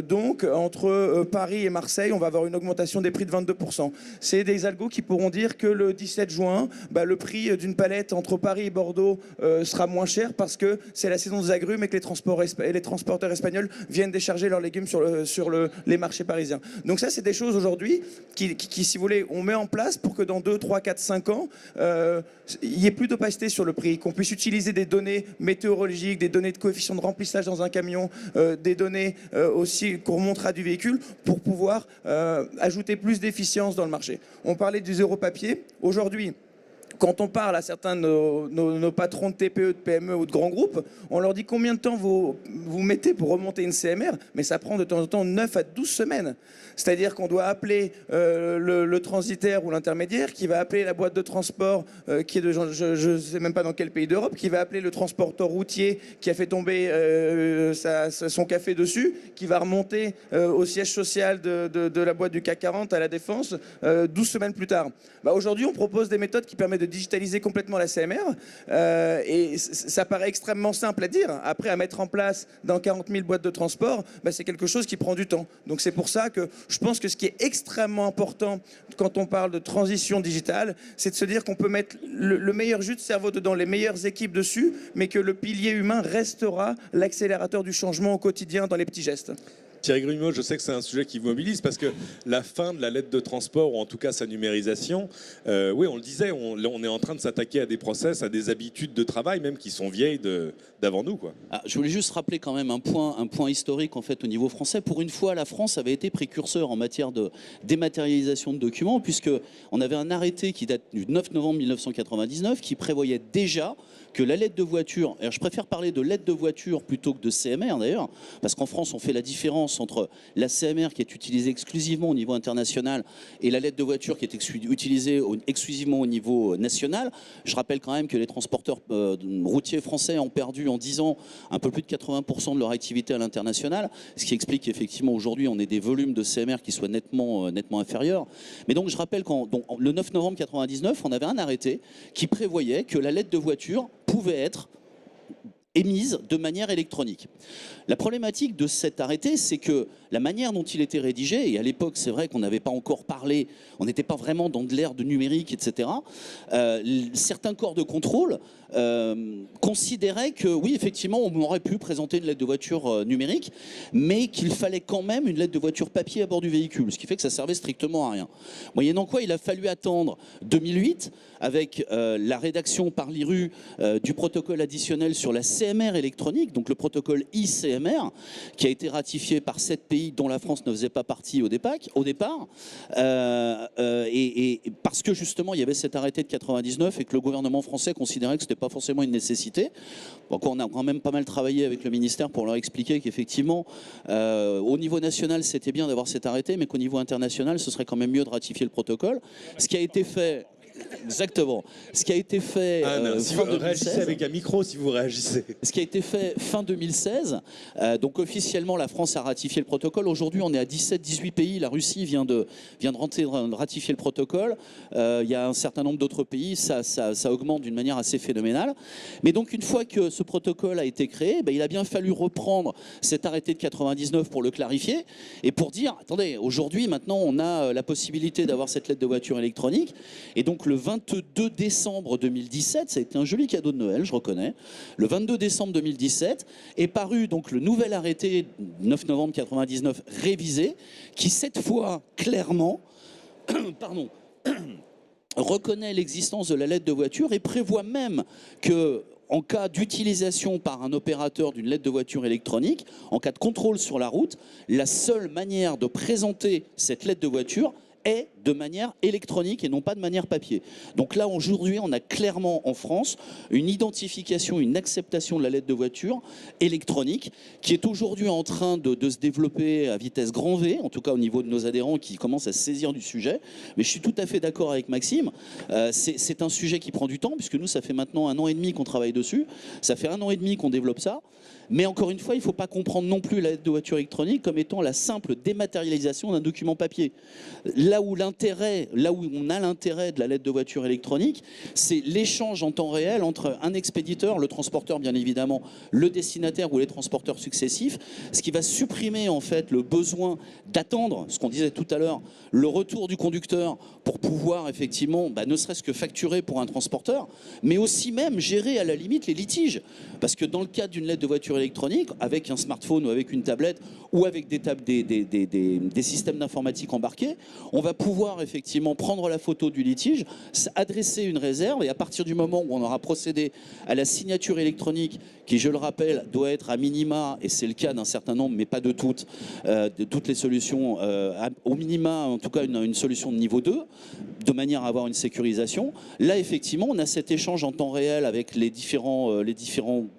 donc entre Paris et Marseille, on va avoir une augmentation des prix de 22%. C'est des algos qui pourront dire que le 17 juin, le prix d'une palette entre Paris et Bordeaux sera moins cher parce que c'est la saison des agrumes et que les transporteurs espagnols viennent décharger leurs légumes sur les marchés parisiens. Donc ça, c'est des choses aujourd'hui qui, si vous voulez, on met en place pour que dans 2, 3, 4, 5 ans, il n'y ait plus d'opacité sur le prix, qu'on puisse utiliser des données météorologiques, des données de coefficient de remplissage dans un camion, des données aussi qu'on remontera du véhicule pour pouvoir ajouter plus d'efficience dans le marché. On parlait du zéro papier. Aujourd'hui, quand on parle à certains de nos patrons de TPE, de PME ou de grands groupes, on leur dit combien de temps vous mettez pour remonter une CMR, mais ça prend de temps en temps 9 à 12 semaines. C'est-à-dire qu'on doit appeler le transitaire ou l'intermédiaire, qui va appeler la boîte de transport, qui est de je ne sais même pas dans quel pays d'Europe, qui va appeler le transporteur routier qui a fait tomber son café dessus, qui va remonter au siège social de la boîte du CAC 40 à la Défense 12 semaines plus tard. Aujourd'hui, on propose des méthodes qui permettent de digitaliser complètement la CMR et ça paraît extrêmement simple à dire. Après, à mettre en place dans 40 000 boîtes de transport, c'est quelque chose qui prend du temps. Donc c'est pour ça que je pense que ce qui est extrêmement important quand on parle de transition digitale, c'est de se dire qu'on peut mettre le meilleur jus de cerveau dedans, les meilleures équipes dessus, mais que le pilier humain restera l'accélérateur du changement au quotidien dans les petits gestes. Thierry Grumeau, je sais que c'est un sujet qui vous mobilise parce que la fin de la lettre de transport, ou en tout cas sa numérisation, oui, on le disait, on est en train de s'attaquer à des process, à des habitudes de travail même qui sont vieilles d'avant nous, quoi. Ah, je voulais juste rappeler quand même un point historique en fait au niveau français. Pour une fois, la France avait été précurseur en matière de dématérialisation de documents, puisque on avait un arrêté qui date du 9 novembre 1999 qui prévoyait déjà que la lettre de voiture, alors je préfère parler de lettre de voiture plutôt que de CMR d'ailleurs, parce qu'en France on fait la différence entre la CMR qui est utilisée exclusivement au niveau international et la lettre de voiture qui est utilisée exclusivement au niveau national. Je rappelle quand même que les transporteurs routiers français ont perdu en 10 ans un peu plus de 80% de leur activité à l'international, ce qui explique qu'effectivement aujourd'hui on ait des volumes de CMR qui soient nettement inférieurs. Mais donc je rappelle le 9 novembre 1999, on avait un arrêté qui prévoyait que la lettre de voiture pouvait être émise de manière électronique. La problématique de cet arrêté, c'est que la manière dont il était rédigé, et à l'époque c'est vrai qu'on n'avait pas encore parlé, on n'était pas vraiment dans de l'ère de numérique, etc., certains corps de contrôle considéraient que oui, effectivement, on aurait pu présenter une lettre de voiture numérique, mais qu'il fallait quand même une lettre de voiture papier à bord du véhicule, ce qui fait que ça servait strictement à rien. Moyennant quoi, il a fallu attendre 2008 avec la rédaction par l'IRU du protocole additionnel sur la CMR électronique, donc le protocole ICMR, qui a été ratifié par 7 pays dont la France ne faisait pas partie au départ, et parce que justement il y avait cet arrêté de 99 et que le gouvernement français considérait que ce n'était pas forcément une nécessité. Donc on a quand même pas mal travaillé avec le ministère pour leur expliquer qu'effectivement au niveau national c'était bien d'avoir cet arrêté, mais qu'au niveau international ce serait quand même mieux de ratifier le protocole. Ce qui a été fait... Exactement. Ce qui a été fait si fin vous 2016, réagissez avec un micro, si vous réagissez. ce qui a été fait fin 2016, donc officiellement la France a ratifié le protocole. Aujourd'hui on est à 17-18 pays, la Russie vient de ratifier le protocole, il y a un certain nombre d'autres pays, ça augmente d'une manière assez phénoménale. Mais donc une fois que ce protocole a été créé, il a bien fallu reprendre cet arrêté de 99 pour le clarifier et pour dire, attendez, aujourd'hui maintenant on a la possibilité d'avoir cette lettre de voiture électronique, et donc le 22 décembre 2017, ça a été un joli cadeau de Noël, je reconnais. Le 22 décembre 2017 est paru donc le nouvel arrêté 9 novembre 99 révisé, qui cette fois clairement reconnaît l'existence de la lettre de voiture et prévoit même que en cas d'utilisation par un opérateur d'une lettre de voiture électronique, en cas de contrôle sur la route, la seule manière de présenter cette lettre de voiture est de manière électronique et non pas de manière papier. Donc là, aujourd'hui, on a clairement en France une identification, une acceptation de la lettre de voiture électronique qui est aujourd'hui en train de se développer à vitesse grand V, en tout cas au niveau de nos adhérents qui commencent à se saisir du sujet. Mais je suis tout à fait d'accord avec Maxime, c'est un sujet qui prend du temps, puisque nous, ça fait maintenant 1 an et demi qu'on travaille dessus, ça fait 1 an et demi qu'on développe ça. Mais encore une fois, il ne faut pas comprendre non plus la lettre de voiture électronique comme étant la simple dématérialisation d'un document papier. Là où on a l'intérêt de la lettre de voiture électronique, c'est l'échange en temps réel entre un expéditeur, le transporteur bien évidemment, le destinataire ou les transporteurs successifs, ce qui va supprimer en fait le besoin d'attendre, ce qu'on disait tout à l'heure, le retour du conducteur pour pouvoir effectivement, ne serait-ce que facturer pour un transporteur, mais aussi même gérer à la limite les litiges. Parce que dans le cadre d'une lettre de voiture électronique, avec un smartphone ou avec une tablette ou avec des systèmes d'informatique embarqués, on va pouvoir effectivement prendre la photo du litige, adresser une réserve, et à partir du moment où on aura procédé à la signature électronique, qui, je le rappelle, doit être à minima, et c'est le cas d'un certain nombre, mais pas de toutes les solutions, au minima, en tout cas une solution de niveau 2, de manière à avoir une sécurisation. Là, effectivement, on a cet échange en temps réel avec les différents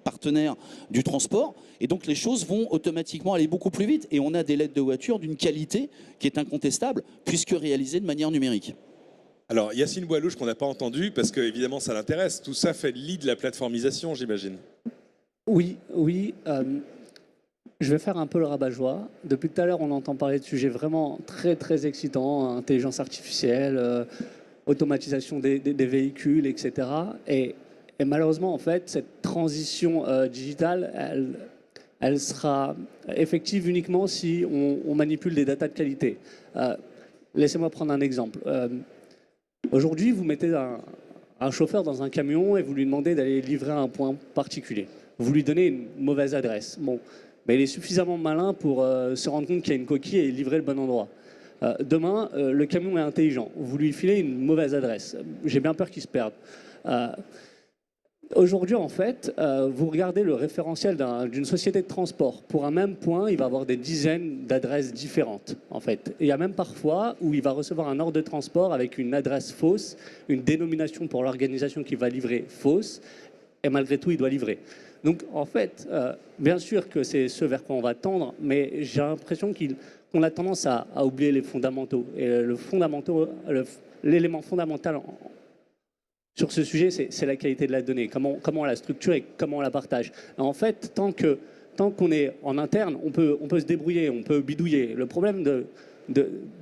partenaires du transport, et donc les choses vont automatiquement aller beaucoup plus vite, et on a des lettres de voiture d'une qualité qui est incontestable, puisque réalisées de manière numérique. Alors, Yacine Boilouche, qu'on n'a pas entendu, parce que évidemment ça l'intéresse, tout ça fait le lit de la plateformisation, j'imagine. Oui. Je vais faire un peu le rabat-joie. Depuis tout à l'heure, on entend parler de sujets vraiment très, très excitants, intelligence artificielle, automatisation des véhicules, etc. Et malheureusement, en fait, cette transition digitale, elle sera effective uniquement si on manipule des datas de qualité. Laissez-moi prendre un exemple. Aujourd'hui, vous mettez un chauffeur dans un camion et vous lui demandez d'aller livrer à un point particulier. Vous lui donnez une mauvaise adresse. Bon, mais il est suffisamment malin pour se rendre compte qu'il y a une coquille et livrer le bon endroit. Demain, le camion est intelligent. Vous lui filez une mauvaise adresse. J'ai bien peur qu'il se perde. Aujourd'hui, en fait, vous regardez le référentiel d'une société de transport. Pour un même point, il va avoir des dizaines d'adresses différentes, en fait. Et il y a même parfois où il va recevoir un ordre de transport avec une adresse fausse, une dénomination pour l'organisation qui va livrer fausse, et malgré tout, il doit livrer. Donc, en fait, bien sûr que c'est ce vers quoi on va tendre, mais j'ai l'impression qu'on a tendance à oublier les fondamentaux. Et l'élément fondamental sur ce sujet, c'est la qualité de la donnée, comment on la structure et comment on la partage. En fait, tant qu'on est en interne, on peut se débrouiller, on peut bidouiller. Le problème de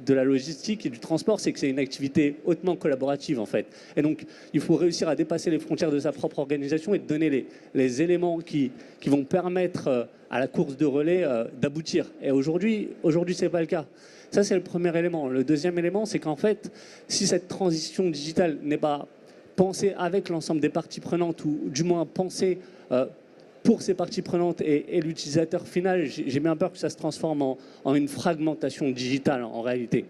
la logistique et du transport, c'est que c'est une activité hautement collaborative, en fait. Et donc, il faut réussir à dépasser les frontières de sa propre organisation et de donner les éléments qui vont permettre à la course de relais d'aboutir. Et aujourd'hui, ce n'est pas le cas. Ça, c'est le premier élément. Le deuxième élément, c'est qu'en fait, si cette transition digitale n'est pas penser avec l'ensemble des parties prenantes, ou du moins penser pour ces parties prenantes et l'utilisateur final, j'ai bien peur que ça se transforme en une fragmentation digitale en réalité.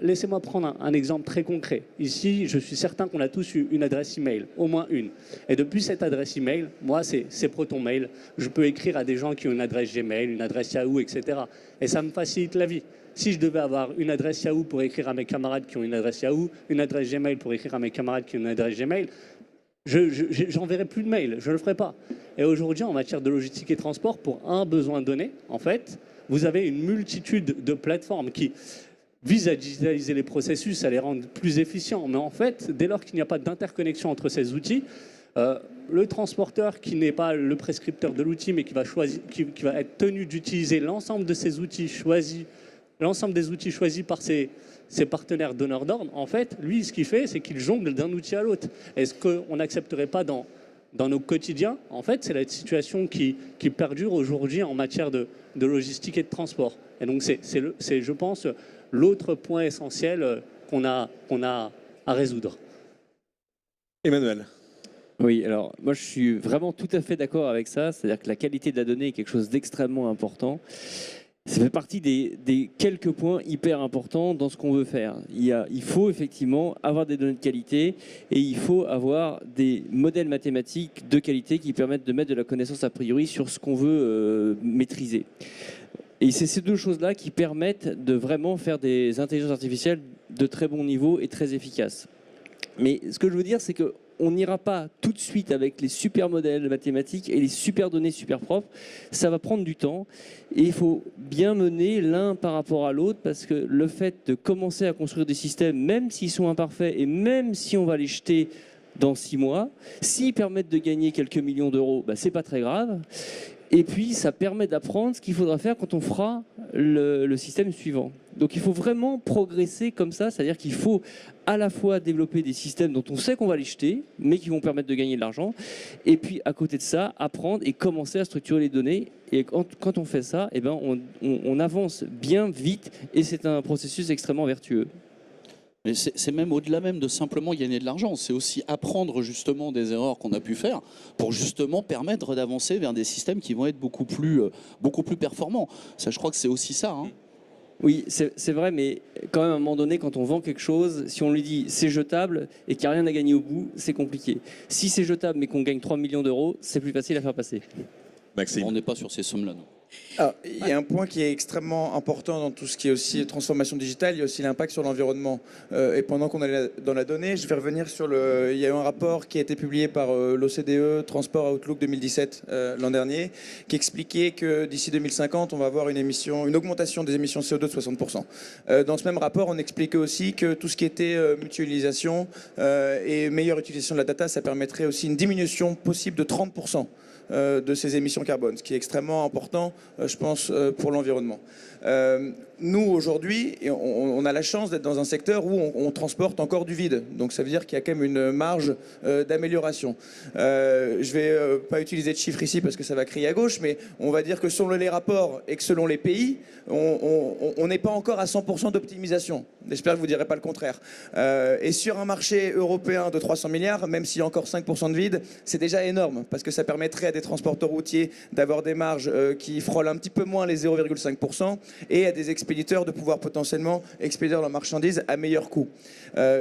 Laissez-moi prendre un exemple très concret. Ici, je suis certain qu'on a tous eu une adresse email, au moins une. Et depuis cette adresse email, moi, c'est ProtonMail. Je peux écrire à des gens qui ont une adresse Gmail, une adresse Yahoo, etc. Et ça me facilite la vie. Si je devais avoir une adresse Yahoo pour écrire à mes camarades qui ont une adresse Yahoo, une adresse Gmail pour écrire à mes camarades qui ont une adresse Gmail, j'enverrai plus de mails, je ne le ferai pas. Et aujourd'hui, en matière de logistique et transport, pour un besoin donné, en fait, vous avez une multitude de plateformes qui visent à digitaliser les processus, à les rendre plus efficients. Mais en fait, dès lors qu'il n'y a pas d'interconnexion entre ces outils, le transporteur qui n'est pas le prescripteur de l'outil, mais qui va être tenu d'utiliser l'ensemble de ces outils choisis, l'ensemble des outils choisis par ses partenaires donneurs d'ordre, en fait, lui, ce qu'il fait, c'est qu'il jongle d'un outil à l'autre. Est-ce qu'on n'accepterait pas dans nos quotidiens? En fait, c'est la situation qui perdure aujourd'hui en matière de logistique et de transport. Et donc, c'est je pense, l'autre point essentiel qu'on a à résoudre. Emmanuel. Oui, alors moi je suis vraiment tout à fait d'accord avec ça, c'est-à-dire que la qualité de la donnée est quelque chose d'extrêmement important. Ça fait partie des quelques points hyper importants dans ce qu'on veut faire. Il faut effectivement avoir des données de qualité et il faut avoir des modèles mathématiques de qualité qui permettent de mettre de la connaissance a priori sur ce qu'on veut maîtriser. Et c'est ces deux choses-là qui permettent de vraiment faire des intelligences artificielles de très bon niveau et très efficaces. Mais ce que je veux dire, c'est qu'on n'ira pas tout de suite avec les super modèles mathématiques et les super données super propres. Ça va prendre du temps et il faut bien mener l'un par rapport à l'autre parce que le fait de commencer à construire des systèmes, même s'ils sont imparfaits et même si on va les jeter dans 6 mois, s'ils permettent de gagner quelques millions d'euros, c'est pas très grave. Et puis, ça permet d'apprendre ce qu'il faudra faire quand on fera le système suivant. Donc, il faut vraiment progresser comme ça, c'est-à-dire qu'il faut à la fois développer des systèmes dont on sait qu'on va les jeter, mais qui vont permettre de gagner de l'argent, et puis, à côté de ça, apprendre et commencer à structurer les données. Et quand on fait ça, on avance bien vite, et c'est un processus extrêmement vertueux. Mais c'est même au-delà même de simplement gagner de l'argent, c'est aussi apprendre justement des erreurs qu'on a pu faire pour justement permettre d'avancer vers des systèmes qui vont être beaucoup plus performants. Ça, je crois que c'est aussi ça. Hein. Oui, c'est vrai, mais quand même à un moment donné, quand on vend quelque chose, si on lui dit c'est jetable et qu'il n'y a rien à gagner au bout, c'est compliqué. Si c'est jetable mais qu'on gagne 3 millions d'euros, c'est plus facile à faire passer. Maxime. On n'est pas sur ces sommes-là, non. Alors, il y a un point qui est extrêmement important dans tout ce qui est aussi transformation digitale, il y a aussi l'impact sur l'environnement. Et pendant qu'on est dans la donnée, je vais revenir sur il y a eu un rapport qui a été publié par l'OCDE, Transport Outlook 2017 l'an dernier, qui expliquait que d'ici 2050, on va avoir une augmentation des émissions CO2 de 60%. Dans ce même rapport, on expliquait aussi que tout ce qui était mutualisation et meilleure utilisation de la data, ça permettrait aussi une diminution possible de 30%. De ces émissions carbone, ce qui est extrêmement important, je pense, pour l'environnement. Nous, aujourd'hui, on a la chance d'être dans un secteur où on transporte encore du vide. Donc ça veut dire qu'il y a quand même une marge d'amélioration. Je ne vais pas utiliser de chiffres ici parce que ça va crier à gauche, mais on va dire que selon les rapports et que selon les pays, on n'est pas encore à 100% d'optimisation. J'espère que vous ne direz pas le contraire. Et sur un marché européen de 300 milliards, même s'il y a encore 5% de vide, c'est déjà énorme parce que ça permettrait à des transporteurs routiers d'avoir des marges qui frôlent un petit peu moins les 0,5% et à des expéditeurs de pouvoir potentiellement expédier leurs marchandises à meilleur coût.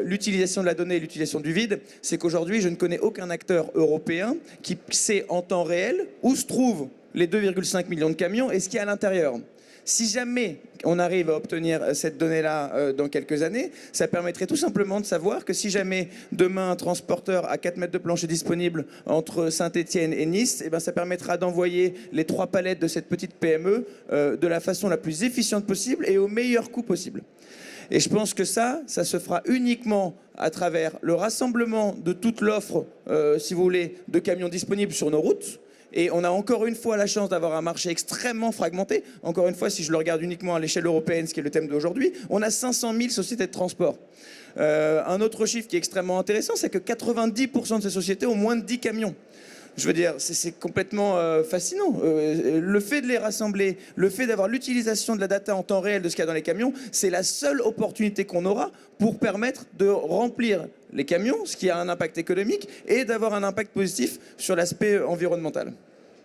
L'utilisation de la donnée et l'utilisation du vide, c'est qu'aujourd'hui, je ne connais aucun acteur européen qui sait en temps réel où se trouvent les 2,5 millions de camions et ce qu'il y a à l'intérieur. Si jamais on arrive à obtenir cette donnée-là dans quelques années, ça permettrait tout simplement de savoir que si jamais demain un transporteur a 4 mètres de plancher disponible entre Saint-Étienne et Nice, ça permettra d'envoyer les 3 palettes de cette petite PME de la façon la plus efficiente possible et au meilleur coût possible. Et je pense que ça se fera uniquement à travers le rassemblement de toute l'offre, si vous voulez, de camions disponibles sur nos routes. Et on a encore une fois la chance d'avoir un marché extrêmement fragmenté. Encore une fois, si je le regarde uniquement à l'échelle européenne, ce qui est le thème d'aujourd'hui, on a 500 000 sociétés de transport. Un autre chiffre qui est extrêmement intéressant, c'est que 90% de ces sociétés ont moins de 10 camions. Je veux dire, c'est complètement fascinant. Le fait de les rassembler, le fait d'avoir l'utilisation de la data en temps réel de ce qu'il y a dans les camions, c'est la seule opportunité qu'on aura pour permettre de remplir les camions, ce qui a un impact économique, et d'avoir un impact positif sur l'aspect environnemental.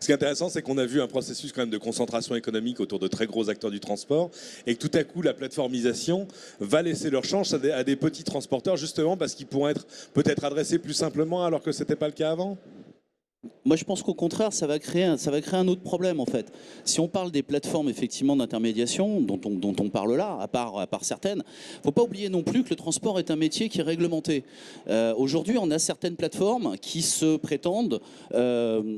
Ce qui est intéressant, c'est qu'on a vu un processus quand même de concentration économique autour de très gros acteurs du transport et que tout à coup, la plateformisation va laisser leur chance à des petits transporteurs justement parce qu'ils pourront être peut-être adressés plus simplement alors que ce n'était pas le cas avant. Moi, je pense qu'au contraire, ça va créer un autre problème, en fait. Si on parle des plateformes, effectivement, d'intermédiation, dont on parle là, à part certaines, il ne faut pas oublier non plus que le transport est un métier qui est réglementé. Aujourd'hui, on a certaines plateformes qui se prétendent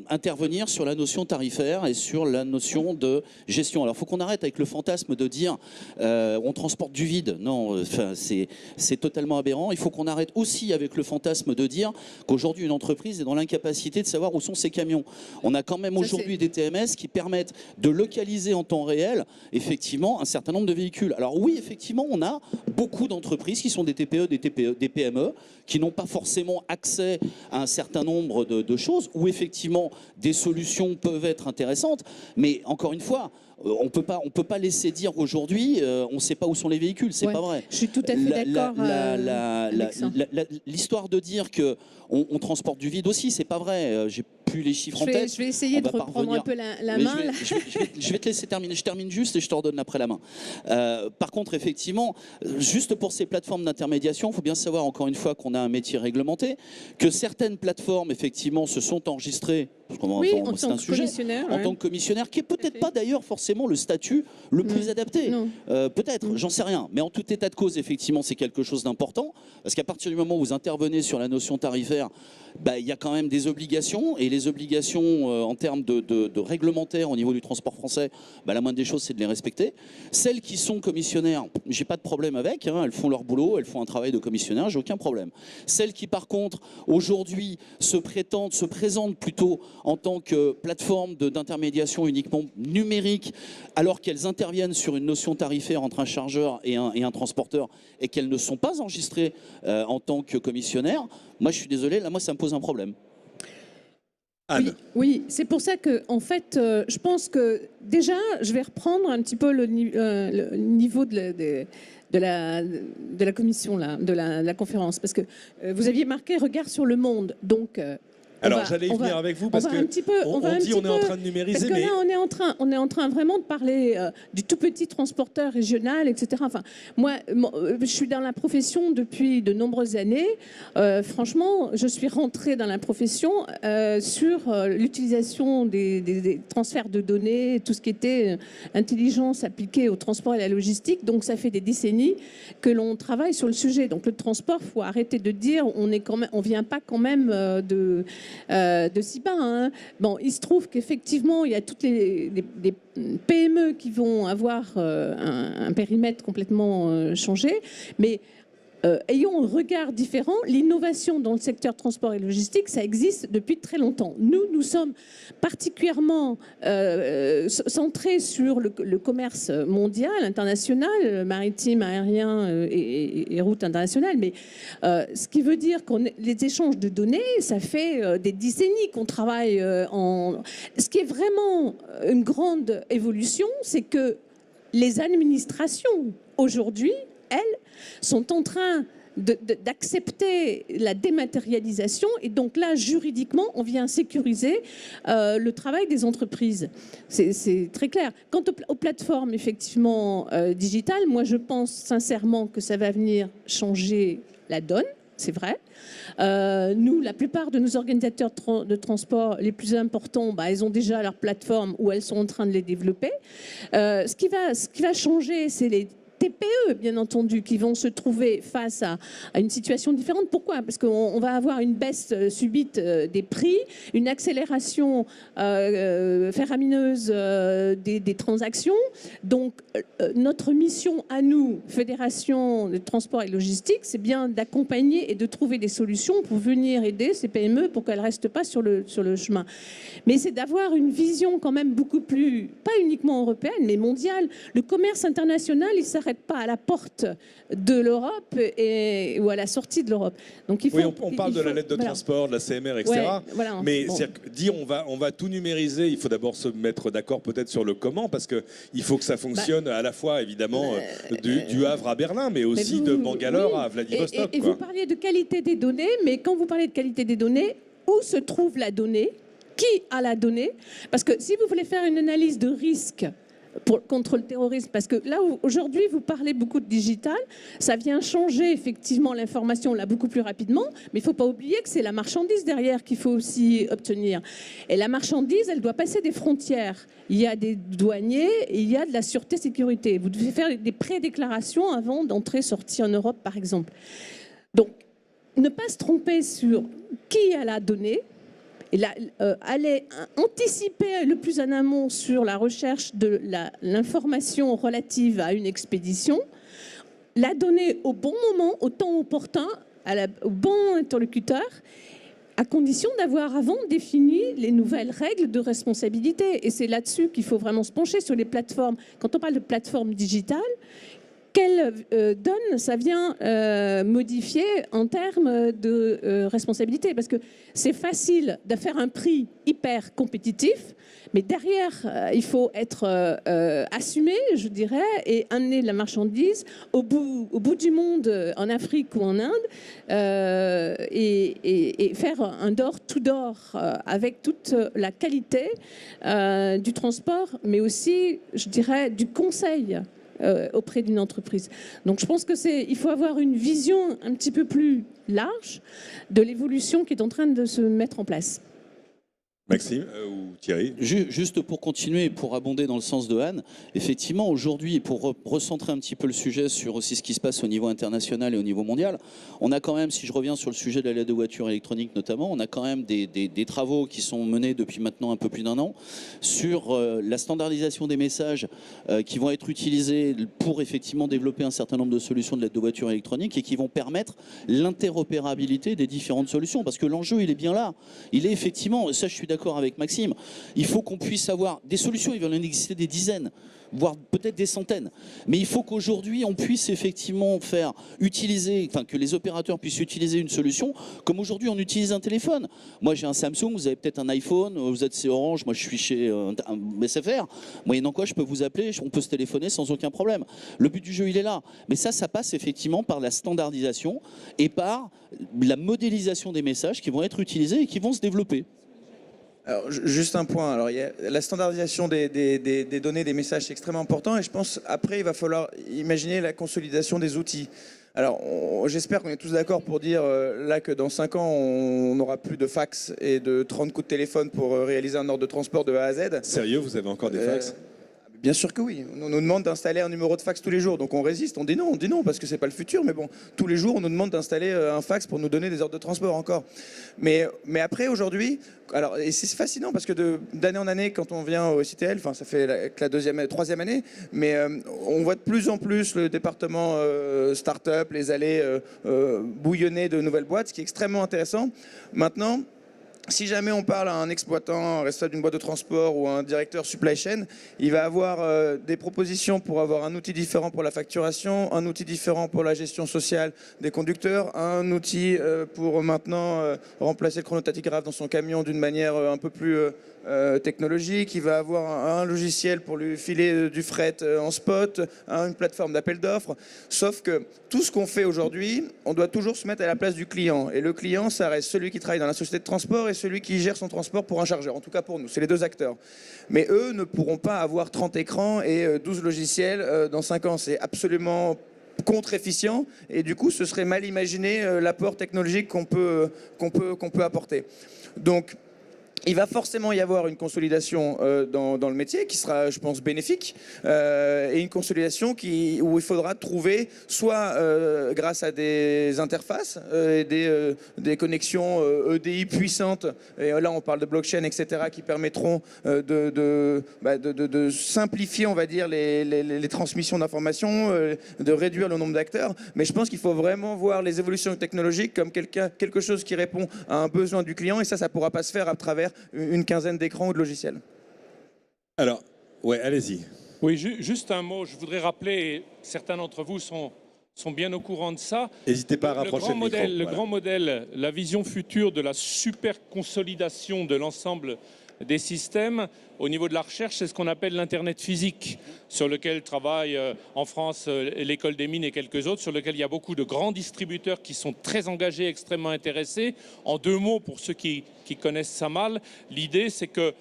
intervenir sur la notion tarifaire et sur la notion de gestion. Alors, il faut qu'on arrête avec le fantasme de dire on transporte du vide. Non, c'est totalement aberrant. Il faut qu'on arrête aussi avec le fantasme de dire qu'aujourd'hui, une entreprise est dans l'incapacité de savoir où sont ces camions. On a quand même aujourd'hui des TMS qui permettent de localiser en temps réel effectivement un certain nombre de véhicules. Alors oui, effectivement, on a beaucoup d'entreprises qui sont des TPE, des PME, qui n'ont pas forcément accès à un certain nombre de choses, où effectivement des solutions peuvent être intéressantes, mais encore une fois, on peut pas laisser dire aujourd'hui on ne sait pas où sont les véhicules, c'est pas vrai. Je suis tout à fait d'accord. L'histoire de dire que on transporte du vide aussi, c'est pas vrai. J'ai plus les chiffres en tête. Je vais essayer de reprendre un peu la main. Je vais te laisser terminer. Je termine juste et je te redonne après la main. Par contre, effectivement, juste pour ces plateformes d'intermédiation, il faut bien savoir encore une fois qu'on a un métier réglementé, que certaines plateformes effectivement se sont enregistrées. Oui, en tant que commissionnaire. En tant que commissionnaire, qui n'est peut-être pas d'ailleurs forcément le statut le plus adapté. Peut-être, j'en sais rien. Mais en tout état de cause, effectivement, c'est quelque chose d'important. Parce qu'à partir du moment où vous intervenez sur la notion tarifaire, il y a quand même des obligations. Et les obligations en termes de réglementaire au niveau du transport français, la moindre des choses, c'est de les respecter. Celles qui sont commissionnaires, j'ai pas de problème avec. Elles font leur boulot, elles font un travail de commissionnaire, j'ai aucun problème. Celles qui, par contre, aujourd'hui, se présentent plutôt en tant que plateforme d'intermédiation uniquement numérique, alors qu'elles interviennent sur une notion tarifaire entre un chargeur et un transporteur, et qu'elles ne sont pas enregistrées en tant que commissionnaires, moi je suis désolé, là moi ça me pose un problème. Anne. Oui, c'est pour ça que, en fait, je pense que déjà, je vais reprendre un petit peu le niveau de la commission, là, de la conférence, parce que vous aviez marqué regard sur le monde, donc. Alors j'allais y venir avec vous parce qu'on dit on est en train de numériser. Parce que là, on est en train vraiment de parler du tout petit transporteur régional, etc. Enfin, moi, je suis dans la profession depuis de nombreuses années. Franchement, je suis rentrée dans la profession sur l'utilisation des transferts de données, tout ce qui était intelligence appliquée au transport et à la logistique. Donc ça fait des décennies que l'on travaille sur le sujet. Donc le transport, il faut arrêter de dire on vient pas quand même de si bas. Hein. Bon, il se trouve qu'effectivement, il y a toutes les PME qui vont avoir un périmètre complètement changé, mais ayons un regard différent. L'innovation dans le secteur transport et logistique, ça existe depuis très longtemps. Nous sommes particulièrement centrés sur le commerce mondial, international, maritime, aérien et routes internationales. Mais ce qui veut dire que les échanges de données, ça fait des décennies qu'on travaille en... Ce qui est vraiment une grande évolution, c'est que les administrations, aujourd'hui, elles, sont en train d'accepter la dématérialisation et donc là, juridiquement, on vient sécuriser le travail des entreprises. C'est très clair. Quant aux plateformes, effectivement, digitales, moi, je pense sincèrement que ça va venir changer la donne. C'est vrai. Nous, la plupart de nos organisateurs de transport les plus importants, ils ont déjà leur plateforme ou elles sont en train de les développer. Ce qui va changer, c'est les TPE, bien entendu, qui vont se trouver face à une situation différente. Pourquoi ? Parce qu'on va avoir une baisse subite des prix, une accélération faramineuse des transactions. Donc, notre mission à nous, Fédération de transport et logistique, c'est bien d'accompagner et de trouver des solutions pour venir aider ces PME pour qu'elles ne restent pas sur le chemin. Mais c'est d'avoir une vision quand même beaucoup plus, pas uniquement européenne, mais mondiale. Le commerce international, il s'arrête pas à la porte de l'Europe ou à la sortie de l'Europe. Donc il faut, on parle de la lettre de transport, de la CMR, etc. Ouais, voilà, mais dire on va tout numériser, il faut d'abord se mettre d'accord peut-être sur le comment, parce qu'il faut que ça fonctionne à la fois évidemment du Havre à Berlin, mais aussi de Bangalore à Vladivostok. Et vous parliez de qualité des données, mais quand vous parlez de qualité des données, où se trouve la donnée ? qui a la donnée. Parce que si vous voulez faire une analyse de risque contre le terrorisme, parce que là aujourd'hui vous parlez beaucoup de digital, ça vient changer effectivement l'information là beaucoup plus rapidement, mais il ne faut pas oublier que c'est la marchandise derrière qu'il faut aussi obtenir. Et la marchandise, elle doit passer des frontières. Il y a des douaniers, et il y a de la sûreté sécurité. Vous devez faire des pré-déclarations avant d'entrer, sortir en Europe par exemple. Donc ne pas se tromper sur qui a la donnée, et aller anticiper le plus en amont sur la recherche de l'information relative à une expédition, la donner au bon moment, au temps opportun, au bon interlocuteur, à condition d'avoir avant défini les nouvelles règles de responsabilité. Et c'est là-dessus qu'il faut vraiment se pencher sur les plateformes. Quand on parle de plateformes digitales, quelle donne ça vient modifier en termes de responsabilité? Parce que c'est facile de faire un prix hyper compétitif, mais derrière, il faut être assumé, je dirais, et amener la marchandise au bout du monde, en Afrique ou en Inde, et faire un door to door avec toute la qualité du transport, mais aussi, je dirais, du conseil auprès d'une entreprise. Donc je pense il faut avoir une vision un petit peu plus large de l'évolution qui est en train de se mettre en place. Maxime ou Thierry? Juste pour continuer, pour abonder dans le sens de Anne, effectivement aujourd'hui, pour recentrer un petit peu le sujet sur aussi ce qui se passe au niveau international et au niveau mondial, on a quand même, si je reviens sur le sujet de la lettre de voiture électronique notamment, on a quand même des travaux qui sont menés depuis maintenant un peu plus d'1 an sur la standardisation des messages qui vont être utilisés pour effectivement développer un certain nombre de solutions de lettre de voiture électronique et qui vont permettre l'interopérabilité des différentes solutions. Parce que l'enjeu, il est bien là. Il est effectivement, ça je suis d'accord avec Maxime, il faut qu'on puisse avoir des solutions, il va en exister des dizaines, voire peut-être des centaines. Mais il faut qu'aujourd'hui, on puisse effectivement faire utiliser, enfin que les opérateurs puissent utiliser une solution comme aujourd'hui on utilise un téléphone. Moi j'ai un Samsung, vous avez peut-être un iPhone, vous êtes chez Orange, moi je suis chez un SFR. Moyennant quoi je peux vous appeler, on peut se téléphoner sans aucun problème. Le but du jeu il est là. Mais ça passe effectivement par la standardisation et par la modélisation des messages qui vont être utilisés et qui vont se développer. Alors, juste un point. Alors, la standardisation des données, des messages, c'est extrêmement important. Et je pense, après, il va falloir imaginer la consolidation des outils. Alors, j'espère qu'on est tous d'accord pour dire là que dans 5 ans, on n'aura plus de fax et de 30 coups de téléphone pour réaliser un ordre de transport de A à Z. Sérieux, vous avez encore des fax? Bien sûr que oui. On nous demande d'installer un numéro de fax tous les jours. Donc on résiste, on dit non parce que c'est pas le futur. Mais bon, tous les jours, on nous demande d'installer un fax pour nous donner des ordres de transport encore. Mais après, aujourd'hui, alors, et c'est fascinant parce que d'année en année, quand on vient au CITL, enfin ça fait la troisième année, mais on voit de plus en plus le département start-up, les allées bouillonner de nouvelles boîtes, ce qui est extrêmement intéressant. Maintenant, si jamais on parle à un exploitant, un responsable d'une boîte de transport ou un directeur supply chain, il va avoir des propositions pour avoir un outil différent pour la facturation, un outil différent pour la gestion sociale des conducteurs, un outil pour maintenant remplacer le chronotachygraphe dans son camion d'une manière un peu plus technologique. Il va avoir un logiciel pour lui filer du fret en spot, une plateforme d'appel d'offres. Sauf que tout ce qu'on fait aujourd'hui, on doit toujours se mettre à la place du client. Et le client, ça reste celui qui travaille dans la société de transport et celui qui gère son transport pour un chargeur. En tout cas pour nous, c'est les 2 acteurs. Mais eux ne pourront pas avoir 30 écrans et 12 logiciels dans 5 ans. C'est absolument contre-efficient et du coup ce serait mal imaginer l'apport technologique qu'on peut apporter. Donc il va forcément y avoir une consolidation dans le métier qui sera, je pense, bénéfique et une consolidation où il faudra trouver soit grâce à des interfaces et des connexions EDI puissantes, et là on parle de blockchain, etc., qui permettront de simplifier, on va dire, les transmissions d'informations, de réduire le nombre d'acteurs. Mais je pense qu'il faut vraiment voir les évolutions technologiques comme quelque chose qui répond à un besoin du client, et ça ne pourra pas se faire à travers une quinzaine d'écrans ou de logiciels. Alors, ouais, allez-y. Oui, juste un mot. Je voudrais rappeler, et certains d'entre vous sont bien au courant de ça. N'hésitez pas à rapprocher le micro. Le grand modèle, la vision future de la super consolidation de l'ensemble des systèmes. Au niveau de la recherche, c'est ce qu'on appelle l'Internet physique, sur lequel travaille en France l'École des mines et quelques autres, sur lequel il y a beaucoup de grands distributeurs qui sont très engagés, extrêmement intéressés. En 2 mots, pour ceux qui connaissent ça mal, l'idée c'est que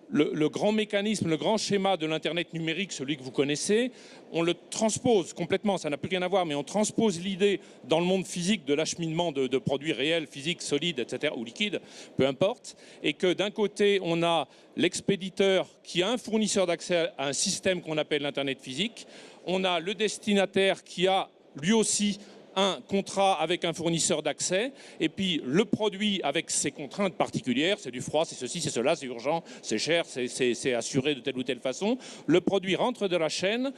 le grand mécanisme, le grand schéma de l'Internet numérique, celui que vous connaissez, on le transpose complètement, ça n'a plus rien à voir, mais on transpose l'idée dans le monde physique de l'acheminement de produits réels, physiques, solides, etc., ou liquides, peu importe, et que d'un côté, on a l'expéditeur qui a un fournisseur d'accès à un système qu'on appelle l'Internet physique, on a le destinataire qui a lui aussi un contrat avec un fournisseur d'accès, et puis le produit avec ses contraintes particulières, c'est du froid, c'est ceci, c'est cela, c'est urgent, c'est cher, c'est assuré de telle ou telle façon. Le produit rentre de la chaîne,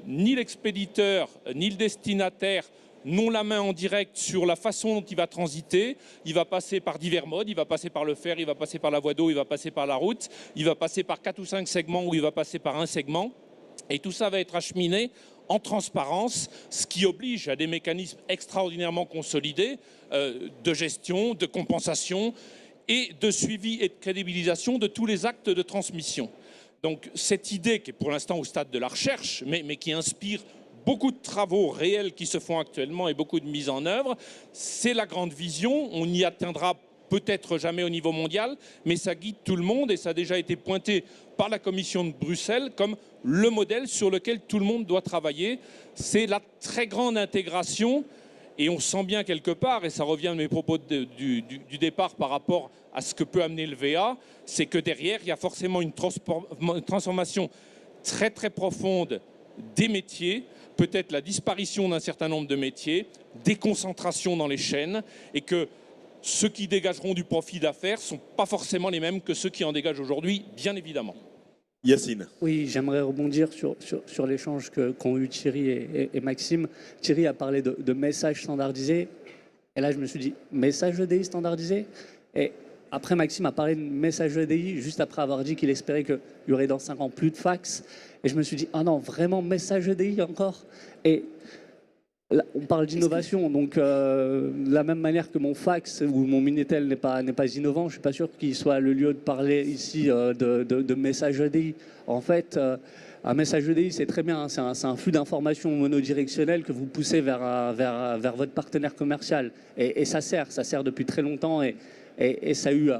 ni l'expéditeur, ni le destinataire n'ont la main en direct sur la façon dont il va transiter. Il va passer par divers modes, il va passer par le fer, il va passer par la voie d'eau, il va passer par la route, il va passer par 4 ou 5 segments ou il va passer par un segment, et tout ça va être acheminé en transparence, ce qui oblige à des mécanismes extraordinairement consolidés de gestion, de compensation et de suivi et de crédibilisation de tous les actes de transmission. Donc cette idée qui est pour l'instant au stade de la recherche, mais qui inspire beaucoup de travaux réels qui se font actuellement et beaucoup de mise en œuvre, c'est la grande vision. On n'y atteindra peut-être jamais au niveau mondial, mais ça guide tout le monde et ça a déjà été pointé par la Commission de Bruxelles comme le modèle sur lequel tout le monde doit travailler. C'est la très grande intégration et on sent bien quelque part, et ça revient de mes propos du départ par rapport à ce que peut amener le VA, c'est que derrière, il y a forcément une transformation très très profonde des métiers, peut-être la disparition d'un certain nombre de métiers, déconcentration dans les chaînes, et que ceux qui dégageront du profit d'affaires ne sont pas forcément les mêmes que ceux qui en dégagent aujourd'hui, bien évidemment. Yacine. Oui, j'aimerais rebondir sur l'échange qu'ont eu Thierry et Maxime. Thierry a parlé de messages standardisés. Et là, je me suis dit, message EDI standardisé. Et après, Maxime a parlé de message EDI, juste après avoir dit qu'il espérait qu'il y aurait dans 5 ans plus de fax. Et je me suis dit, ah non, vraiment message EDI encore. Et là, on parle d'innovation, donc de la même manière que mon fax ou mon Minitel n'est pas innovant, je ne suis pas sûr qu'il soit le lieu de parler ici de message EDI. En fait, un message EDI, c'est très bien, hein, c'est un flux d'informations monodirectionnel que vous poussez vers votre partenaire commercial. Et ça sert depuis très longtemps et ça a eu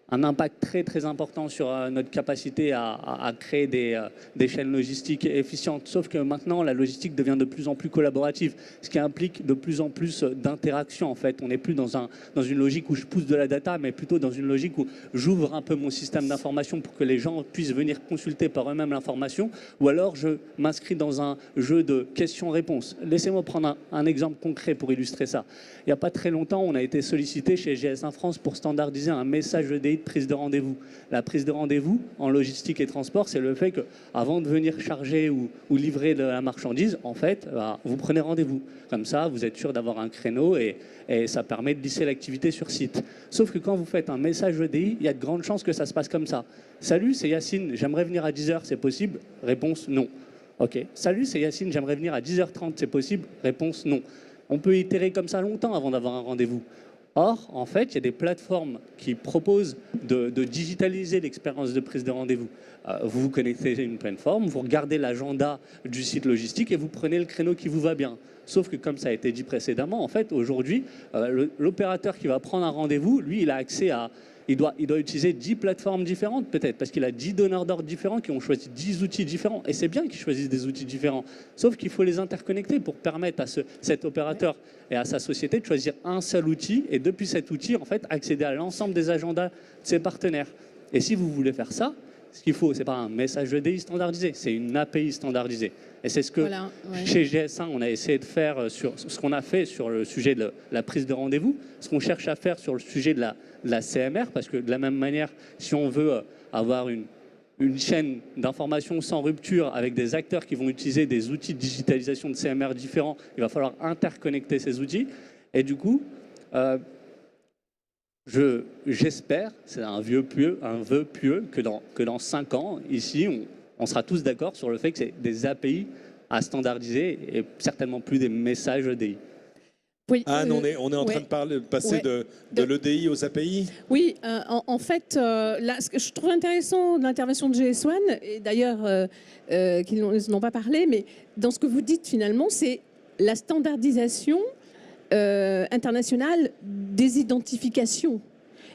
un impact très très important sur notre capacité à créer des chaînes logistiques efficientes. Sauf que maintenant, la logistique devient de plus en plus collaborative, ce qui implique de plus en plus d'interaction. En fait, on n'est plus dans une logique où je pousse de la data, mais plutôt dans une logique où j'ouvre un peu mon système d'information pour que les gens puissent venir consulter par eux-mêmes l'information, ou alors je m'inscris dans un jeu de questions-réponses. Laissez-moi prendre un exemple concret pour illustrer ça. Il n'y a pas très longtemps, on a été sollicité chez GS1 France pour standardiser un message EDI de prise de rendez-vous. La prise de rendez-vous en logistique et transport, c'est le fait qu'avant de venir charger ou livrer de la marchandise, en fait, vous prenez rendez-vous. Comme ça, vous êtes sûr d'avoir un créneau et ça permet de lisser l'activité sur site. Sauf que quand vous faites un message EDI, il y a de grandes chances que ça se passe comme ça. Salut, c'est Yacine, j'aimerais venir à 10h, c'est possible? Réponse non. Ok. Salut, c'est Yacine, j'aimerais venir à 10h30, c'est possible? Réponse non. On peut itérer comme ça longtemps avant d'avoir un rendez-vous. Or, en fait, il y a des plateformes qui proposent de digitaliser l'expérience de prise de rendez-vous. Vous vous connectez à une plateforme, vous regardez l'agenda du site logistique et vous prenez le créneau qui vous va bien. Sauf que, comme ça a été dit précédemment, en fait, aujourd'hui, l'opérateur qui va prendre un rendez-vous, lui, il a accès à... Il doit utiliser 10 plateformes différentes, peut-être, parce qu'il a 10 donneurs d'ordre différents qui ont choisi 10 outils différents. Et c'est bien qu'ils choisissent des outils différents. Sauf qu'il faut les interconnecter pour permettre à cet opérateur et à sa société de choisir un seul outil et depuis cet outil, en fait, accéder à l'ensemble des agendas de ses partenaires. Et si vous voulez faire ça, ce qu'il faut, ce n'est pas un message EDI standardisé, c'est une API standardisée. Et c'est ce que, voilà, ouais. Chez GS1, on a essayé de faire sur ce qu'on a fait sur le sujet de la prise de rendez-vous, ce qu'on cherche à faire sur le sujet de la CMR, parce que de la même manière, si on veut avoir une chaîne d'information sans rupture avec des acteurs qui vont utiliser des outils de digitalisation de CMR différents, il va falloir interconnecter ces outils. Et du coup, j'espère, c'est un vœu pieux, que dans 5 ans, ici, on sera tous d'accord sur le fait que c'est des API à standardiser et certainement plus des messages EDI. Oui, Anne, on est en train de passer de l'EDI aux API. Oui, en fait, là, ce que je trouve intéressant de l'intervention de GS1, et d'ailleurs, qu'ils n'ont pas parlé, mais dans ce que vous dites finalement, c'est la standardisation internationale des identifications.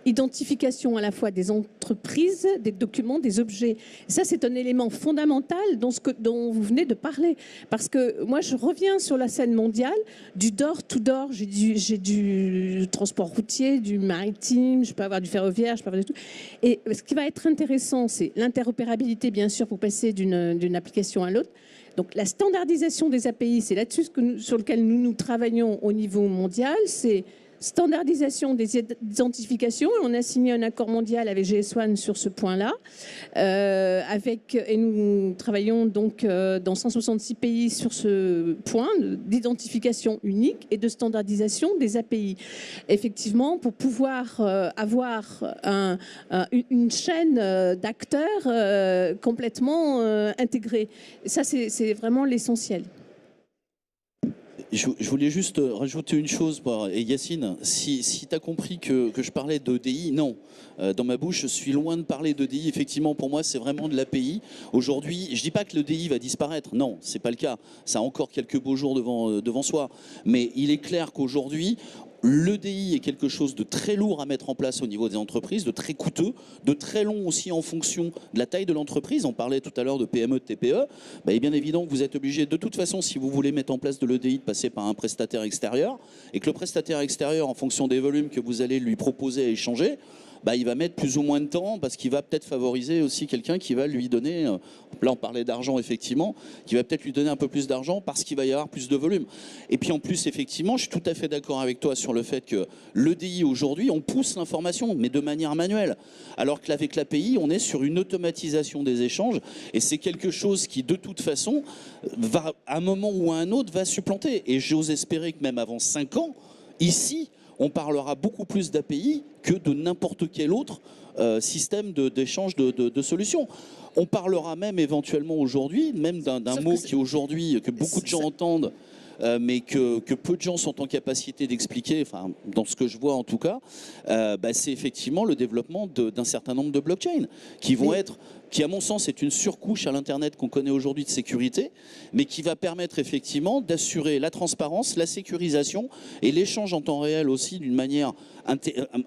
Identification à la fois des entreprises, des documents, des objets. Ça, c'est un élément fondamental dont vous venez de parler. Parce que moi, je reviens sur la scène mondiale, du door-to-door, j'ai du transport routier, du maritime, je peux avoir du ferroviaire, je peux avoir du tout. Et ce qui va être intéressant, c'est l'interopérabilité, bien sûr, pour passer d'une application à l'autre. Donc la standardisation des API, c'est là-dessus sur lequel nous travaillons au niveau mondial, c'est standardisation des identifications. On a signé un accord mondial avec GS1 sur ce point-là. Et nous travaillons donc dans 166 pays sur ce point d'identification unique et de standardisation des API. Effectivement, pour pouvoir avoir une chaîne d'acteurs complètement intégrée. Ça, c'est vraiment l'essentiel. Je voulais juste rajouter une chose, et Yacine, si tu as compris que je parlais d'EDI, non. Dans ma bouche, je suis loin de parler d'EDI. Effectivement, pour moi, c'est vraiment de l'API. Aujourd'hui, je ne dis pas que l'EDI va disparaître. Non, ce n'est pas le cas. Ça a encore quelques beaux jours devant soi. Mais il est clair qu'aujourd'hui, l'EDI est quelque chose de très lourd à mettre en place au niveau des entreprises, de très coûteux, de très long aussi en fonction de la taille de l'entreprise. On parlait tout à l'heure de PME, de TPE. Il est bien évident que vous êtes obligé, de toute façon, si vous voulez mettre en place de l'EDI, de passer par un prestataire extérieur. Et que le prestataire extérieur, en fonction des volumes que vous allez lui proposer à échanger, il va mettre plus ou moins de temps parce qu'il va peut-être favoriser aussi quelqu'un qui va lui donner, là on parlait d'argent effectivement, qui va peut-être lui donner un peu plus d'argent parce qu'il va y avoir plus de volume. Et puis en plus effectivement, je suis tout à fait d'accord avec toi sur le fait que l'EDI aujourd'hui, on pousse l'information mais de manière manuelle. Alors qu'avec l'API, on est sur une automatisation des échanges et c'est quelque chose qui de toute façon, va, à un moment ou à un autre, va supplanter. Et j'ose espérer que même avant 5 ans, ici, on parlera beaucoup plus d'API que de n'importe quel autre système d'échange de solutions. On parlera même éventuellement aujourd'hui, même d'un mot qui aujourd'hui, que beaucoup de gens entendent, mais que peu de gens sont en capacité d'expliquer, enfin, dans ce que je vois en tout cas, c'est effectivement le développement d'un certain nombre de blockchains qui vont être, qui à mon sens est une surcouche à l'Internet qu'on connaît aujourd'hui de sécurité, mais qui va permettre effectivement d'assurer la transparence, la sécurisation et l'échange en temps réel aussi d'une manière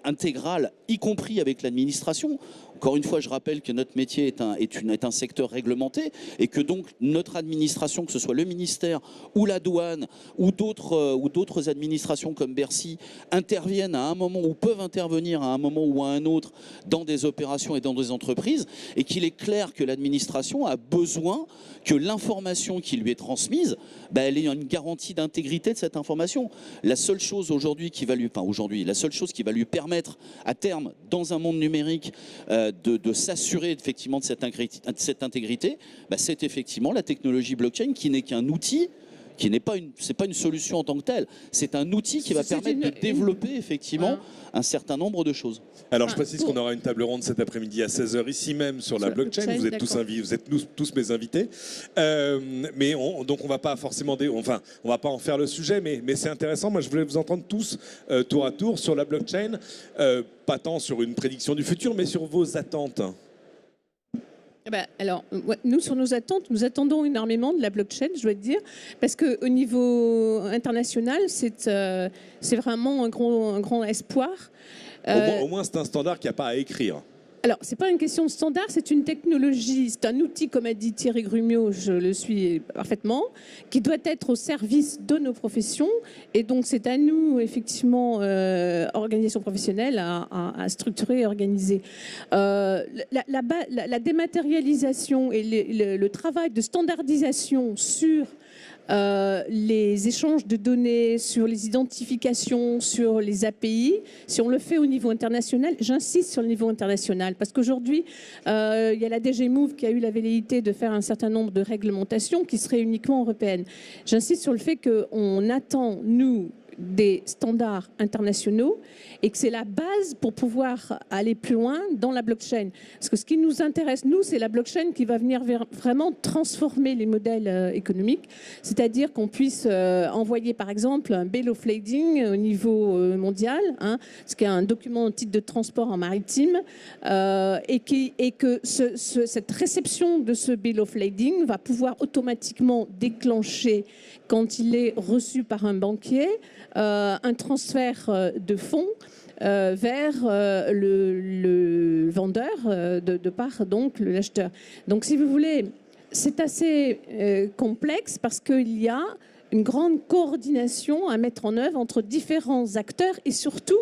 intégrale, y compris avec l'administration. Encore une fois, je rappelle que notre métier est un secteur réglementé et que donc notre administration, que ce soit le ministère ou la douane ou d'autres administrations comme Bercy, interviennent à un moment ou peuvent intervenir à un moment ou à un autre dans des opérations et dans des entreprises, et qu'il est clair que l'administration a besoin que l'information qui lui est transmise, elle ait une garantie d'intégrité de cette information. La seule chose aujourd'hui qui va la seule chose qui va lui permettre à terme, dans un monde numérique, de s'assurer effectivement de cette intégrité, c'est effectivement la technologie blockchain qui n'est qu'un outil, qui n'est pas c'est pas une solution en tant que telle, c'est un outil qui va permettre de développer effectivement un certain nombre de choses. Alors je précise qu'on aura une table ronde cet après-midi à 16h ici même sur la blockchain. Vous êtes tous mes invités. Donc on va pas forcément, on va pas en faire le sujet, mais c'est intéressant. Moi je voulais vous entendre tous tour à tour sur la blockchain, pas tant sur une prédiction du futur, mais sur vos attentes. Alors, nous, sur nos attentes, nous attendons énormément de la blockchain, je dois te dire, parce qu'au niveau international, c'est vraiment un grand espoir. Au moins, c'est un standard qu'il n'y a pas à écrire. Alors, ce n'est pas une question de standard, c'est une technologie, c'est un outil, comme a dit Thierry Grumiaux, je le suis parfaitement, qui doit être au service de nos professions. Et donc, c'est à nous, effectivement, organisation professionnelle, à structurer et organiser. La dématérialisation et le travail de standardisation sur les échanges de données, sur les identifications, sur les API, si on le fait au niveau international, j'insiste sur le niveau international, parce qu'aujourd'hui, il y a la DG Move qui a eu la velléité de faire un certain nombre de réglementations qui seraient uniquement européennes. J'insiste sur le fait qu'on attend, nous, des standards internationaux et que c'est la base pour pouvoir aller plus loin dans la blockchain. Parce que ce qui nous intéresse, nous, c'est la blockchain qui va venir vraiment transformer les modèles économiques, c'est-à-dire qu'on puisse envoyer par exemple un bill of lading au niveau mondial, hein, ce qui est un document au titre de transport en maritime, et que cette réception de ce bill of lading va pouvoir automatiquement déclencher, quand il est reçu par un banquier, un transfert de fonds vers le vendeur de part donc l'acheteur. Donc si vous voulez, c'est assez complexe parce qu'il y a une grande coordination à mettre en œuvre entre différents acteurs et surtout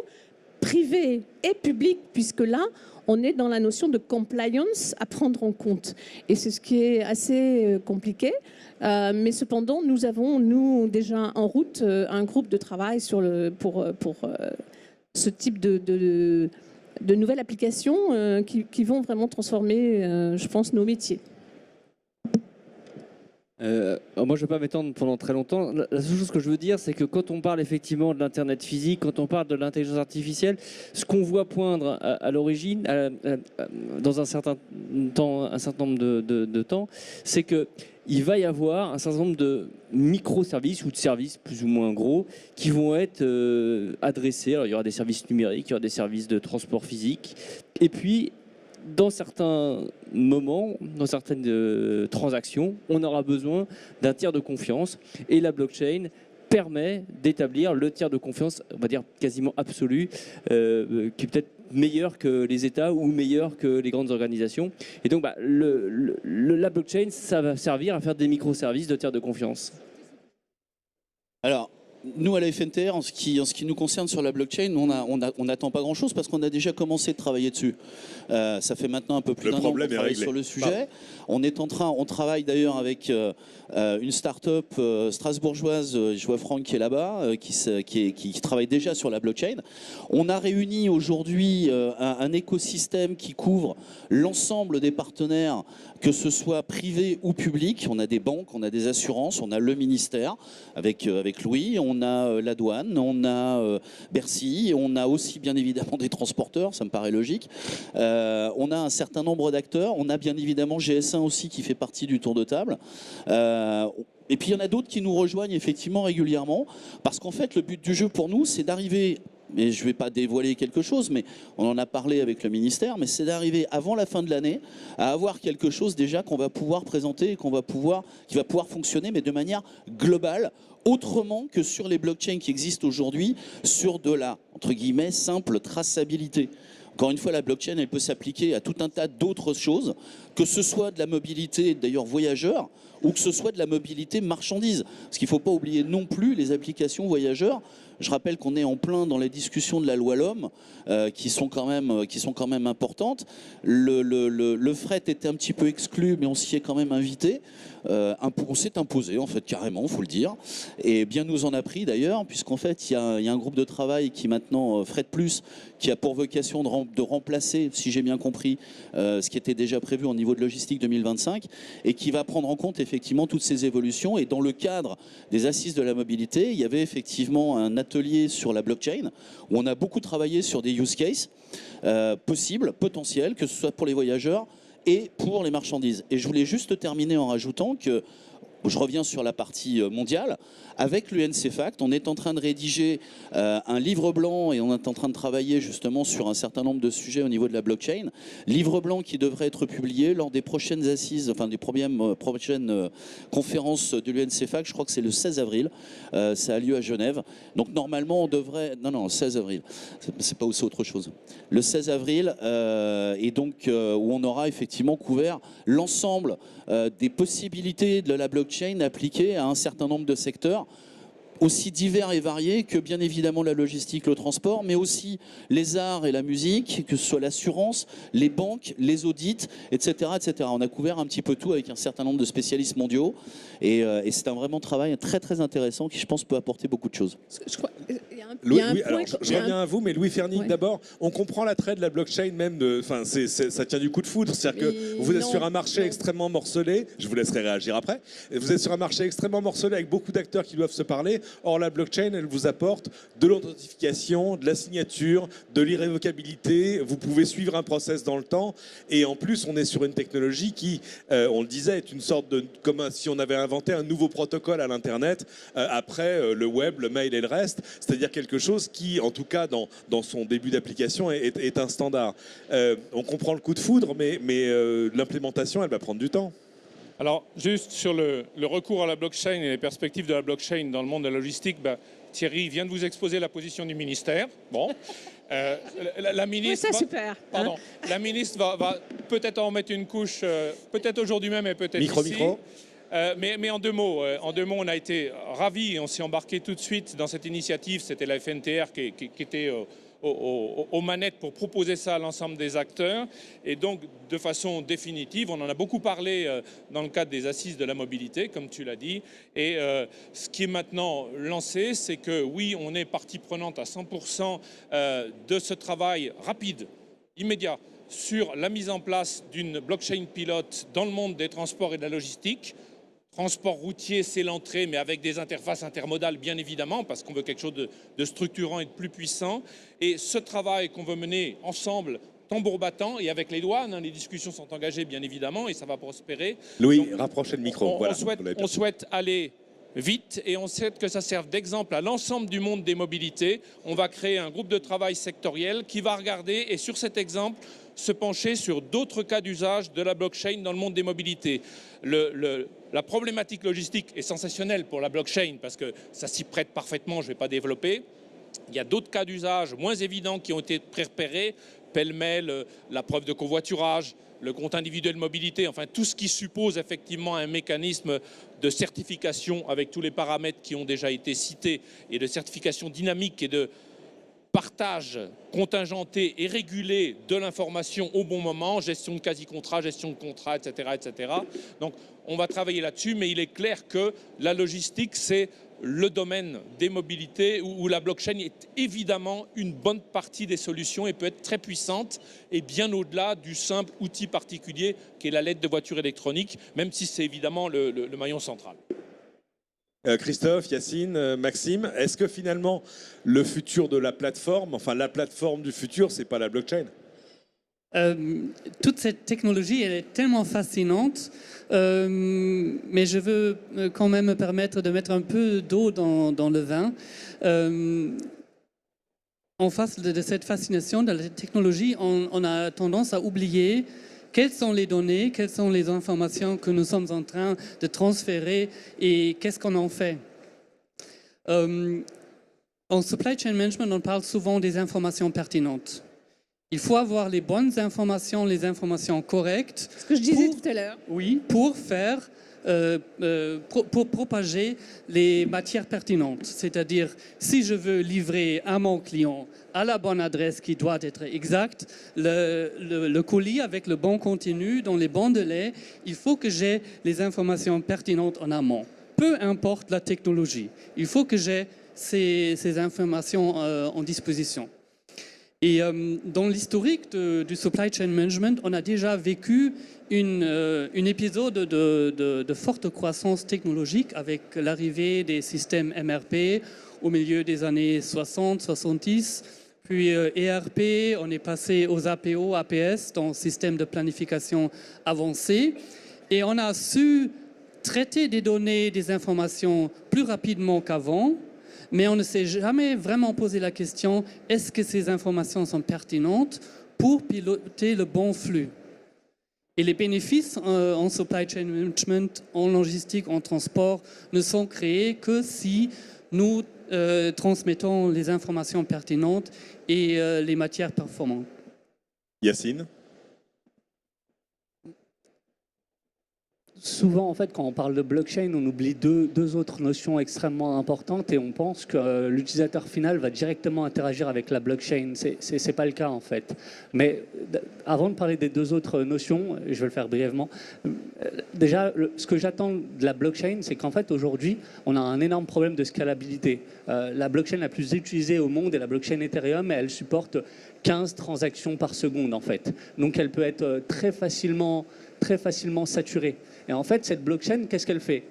privés et publics, puisque là, on est dans la notion de compliance à prendre en compte. Et c'est ce qui est assez compliqué. Mais cependant, nous avons, déjà en route un groupe de travail pour ce type de nouvelles applications qui vont vraiment transformer, je pense, nos métiers. Moi, je ne vais pas m'étendre pendant très longtemps. La seule chose que je veux dire, c'est que quand on parle effectivement de l'Internet physique, quand on parle de l'intelligence artificielle, ce qu'on voit poindre à l'origine, dans un certain nombre de temps, c'est qu'il va y avoir un certain nombre de microservices ou de services plus ou moins gros qui vont être adressés. Alors, il y aura des services numériques, il y aura des services de transport physique. Et puis, dans certains moments, dans certaines transactions, on aura besoin d'un tiers de confiance. Et la blockchain permet d'établir le tiers de confiance, on va dire quasiment absolu, qui est peut-être meilleur que les États ou meilleur que les grandes organisations. Et donc, la blockchain, ça va servir à faire des microservices de tiers de confiance. Alors, nous, à la FNTR, en ce qui nous concerne sur la blockchain, on n'attend pas grand-chose parce qu'on a déjà commencé de travailler dessus. Ça fait maintenant un peu plus d'un an qu'on travaille sur le sujet. On travaille d'ailleurs avec une start-up strasbourgeoise, je vois Franck qui est là-bas, qui travaille déjà sur la blockchain. On a réuni aujourd'hui un écosystème qui couvre l'ensemble des partenaires, que ce soit privé ou public. On a des banques, on a des assurances, on a le ministère avec Louis, on a la douane, on a Bercy, on a aussi bien évidemment des transporteurs, ça me paraît logique. On a un certain nombre d'acteurs, on a bien évidemment GS1 aussi qui fait partie du tour de table. Et puis il y en a d'autres qui nous rejoignent effectivement régulièrement, parce qu'en fait le but du jeu pour nous, c'est d'arriver, mais je ne vais pas dévoiler quelque chose, mais on en a parlé avec le ministère, mais c'est d'arriver avant la fin de l'année à avoir quelque chose déjà qu'on va pouvoir présenter et qui va pouvoir fonctionner, mais de manière globale, autrement que sur les blockchains qui existent aujourd'hui, sur de la, entre guillemets, simple traçabilité. Encore une fois, la blockchain, elle peut s'appliquer à tout un tas d'autres choses, que ce soit de la mobilité, d'ailleurs voyageurs, ou que ce soit de la mobilité marchandise. Parce qu'il ne faut pas oublier non plus les applications voyageurs. Je rappelle qu'on est en plein dans les discussions de la loi LOM, qui sont quand même importantes. Le fret était un petit peu exclu, mais on s'y est quand même invité. On s'est imposé, en fait, carrément, il faut le dire. Et bien nous en a pris, d'ailleurs, puisqu'en fait, il y a un groupe de travail qui maintenant, Fret Plus, qui a pour vocation de remplacer, si j'ai bien compris, ce qui était déjà prévu au niveau de logistique 2025, et qui va prendre en compte effectivement toutes ces évolutions. Et dans le cadre des assises de la mobilité, il y avait effectivement un atelier sur la blockchain, où on a beaucoup travaillé sur des use cases possibles, potentiels, que ce soit pour les voyageurs et pour les marchandises. Et je voulais juste terminer en rajoutant que, je reviens sur la partie mondiale, avec l'UNCFACT, on est en train de rédiger un livre blanc et on est en train de travailler justement sur un certain nombre de sujets au niveau de la blockchain. Livre blanc qui devrait être publié lors des prochaines assises, enfin des prochaines conférences de l'UNCFACT, je crois que c'est le 16 avril, ça a lieu à Genève. Donc normalement on devrait... Non, 16 avril, c'est pas aussi autre chose. Le 16 avril, et donc où on aura effectivement couvert l'ensemble des possibilités de la blockchain appliquées à un certain nombre de secteurs, aussi divers et variés que bien évidemment la logistique, le transport, mais aussi les arts et la musique, que ce soit l'assurance, les banques, les audits, etc., etc. On a couvert un petit peu tout avec un certain nombre de spécialistes mondiaux et c'est un vraiment travail très très intéressant qui, je pense, peut apporter beaucoup de choses. Il y a un Oui, point alors, que- je reviens à vous, mais Louis Fernig, Ouais. d'abord, on comprend l'attrait de la blockchain même, ça tient du coup de foudre, c'est-à-dire que Mais vous êtes non, sur un marché non. extrêmement morcelé, je vous laisserai réagir après, vous êtes sur un marché extrêmement morcelé avec beaucoup d'acteurs qui doivent se parler, or la blockchain, elle vous apporte de l'authentification, de la signature, de l'irrévocabilité, vous pouvez suivre un process dans le temps, et en plus, on est sur une technologie qui, on le disait, est une sorte de, comme si on avait inventé un nouveau protocole à l'Internet, après le web, le mail et le reste, c'est-à-dire quelque chose qui, en tout cas dans son début d'application, est un standard. On comprend le coup de foudre, mais l'implémentation, elle va prendre du temps. Alors, juste sur le recours à la blockchain et les perspectives de la blockchain dans le monde de la logistique, Thierry vient de vous exposer la position du ministère. Bon. La Oui, ministre, ça, super. pardon, la ministre va peut-être en mettre une couche, peut-être aujourd'hui même et peut-être ici. Micro. Mais en deux mots, on a été ravis et on s'est embarqué tout de suite dans cette initiative. C'était la FNTR qui était aux manettes pour proposer ça à l'ensemble des acteurs. Et donc, de façon définitive, on en a beaucoup parlé dans le cadre des assises de la mobilité, comme tu l'as dit. Et ce qui est maintenant lancé, c'est que oui, on est partie prenante à 100% de ce travail rapide, immédiat, sur la mise en place d'une blockchain pilote dans le monde des transports et de la logistique. Transport routier, c'est l'entrée, mais avec des interfaces intermodales, bien évidemment, parce qu'on veut quelque chose de structurant et de plus puissant. Et ce travail qu'on veut mener ensemble, tambour battant, et avec les douanes, les discussions sont engagées, bien évidemment, et ça va prospérer. Louis, Donc, rapprochez le micro. On souhaite aller vite et on souhaite que ça serve d'exemple à l'ensemble du monde des mobilités. On va créer un groupe de travail sectoriel qui va regarder et sur cet exemple se pencher sur d'autres cas d'usage de la blockchain dans le monde des mobilités. La problématique logistique est sensationnelle pour la blockchain parce que ça s'y prête parfaitement, je ne vais pas développer. Il y a d'autres cas d'usage moins évidents qui ont été repérés, pêle-mêle, la preuve de covoiturage, le compte individuel mobilité, enfin tout ce qui suppose effectivement un mécanisme de certification avec tous les paramètres qui ont déjà été cités et de certification dynamique et de partage contingenté et régulé de l'information au bon moment, gestion de quasi-contrat, gestion de contrat, etc., etc. Donc on va travailler là-dessus, mais il est clair que la logistique, c'est le domaine des mobilités où la blockchain est évidemment une bonne partie des solutions et peut être très puissante et bien au-delà du simple outil particulier qui est la lettre de voiture électronique, même si c'est évidemment le maillon central. Christophe, Yacine, Maxime, est-ce que finalement le futur de la plateforme, enfin la plateforme du futur, c'est pas la blockchain? Toute cette technologie, elle est tellement fascinante, mais je veux quand même me permettre de mettre un peu d'eau dans le vin. En face de cette fascination de la technologie, on a tendance à oublier quelles sont les données, quelles sont les informations que nous sommes en train de transférer et qu'est-ce qu'on en fait. En supply chain management, on parle souvent des informations pertinentes. Il faut avoir les bonnes informations, les informations correctes. Ce que je disais tout à l'heure. Oui, pour faire, pour propager les matières pertinentes. C'est-à-dire, si je veux livrer à mon client à la bonne adresse qui doit être exacte, le colis avec le bon contenu dans les bons délais, il faut que j'ai les informations pertinentes en amont. Peu importe la technologie, il faut que j'ai ces informations en disposition. Et dans l'historique du supply chain management, on a déjà vécu un épisode de forte croissance technologique avec l'arrivée des systèmes MRP au milieu des années 60, 70. Puis ERP, on est passé aux APO, APS, dans le système de planification avancé. Et on a su traiter des données, des informations plus rapidement qu'avant. Mais on ne s'est jamais vraiment posé la question, est-ce que ces informations sont pertinentes pour piloter le bon flux? Et les bénéfices en supply chain management, en logistique, en transport, ne sont créés que si nous transmettons les informations pertinentes et les matières performantes. Yacine? souvent, en fait, quand on parle de blockchain, on oublie deux autres notions extrêmement importantes et on pense que l'utilisateur final va directement interagir avec la blockchain. C'est pas le cas, en fait. Mais avant de parler des deux autres notions, je vais le faire brièvement, déjà, ce que j'attends de la blockchain, c'est qu'en fait, aujourd'hui, on a un énorme problème de scalabilité. La blockchain la plus utilisée au monde est la blockchain Ethereum et elle supporte 15 transactions par seconde, en fait. Donc, elle peut être très facilement saturée. Et en fait, cette blockchain, qu'est-ce qu'elle fait?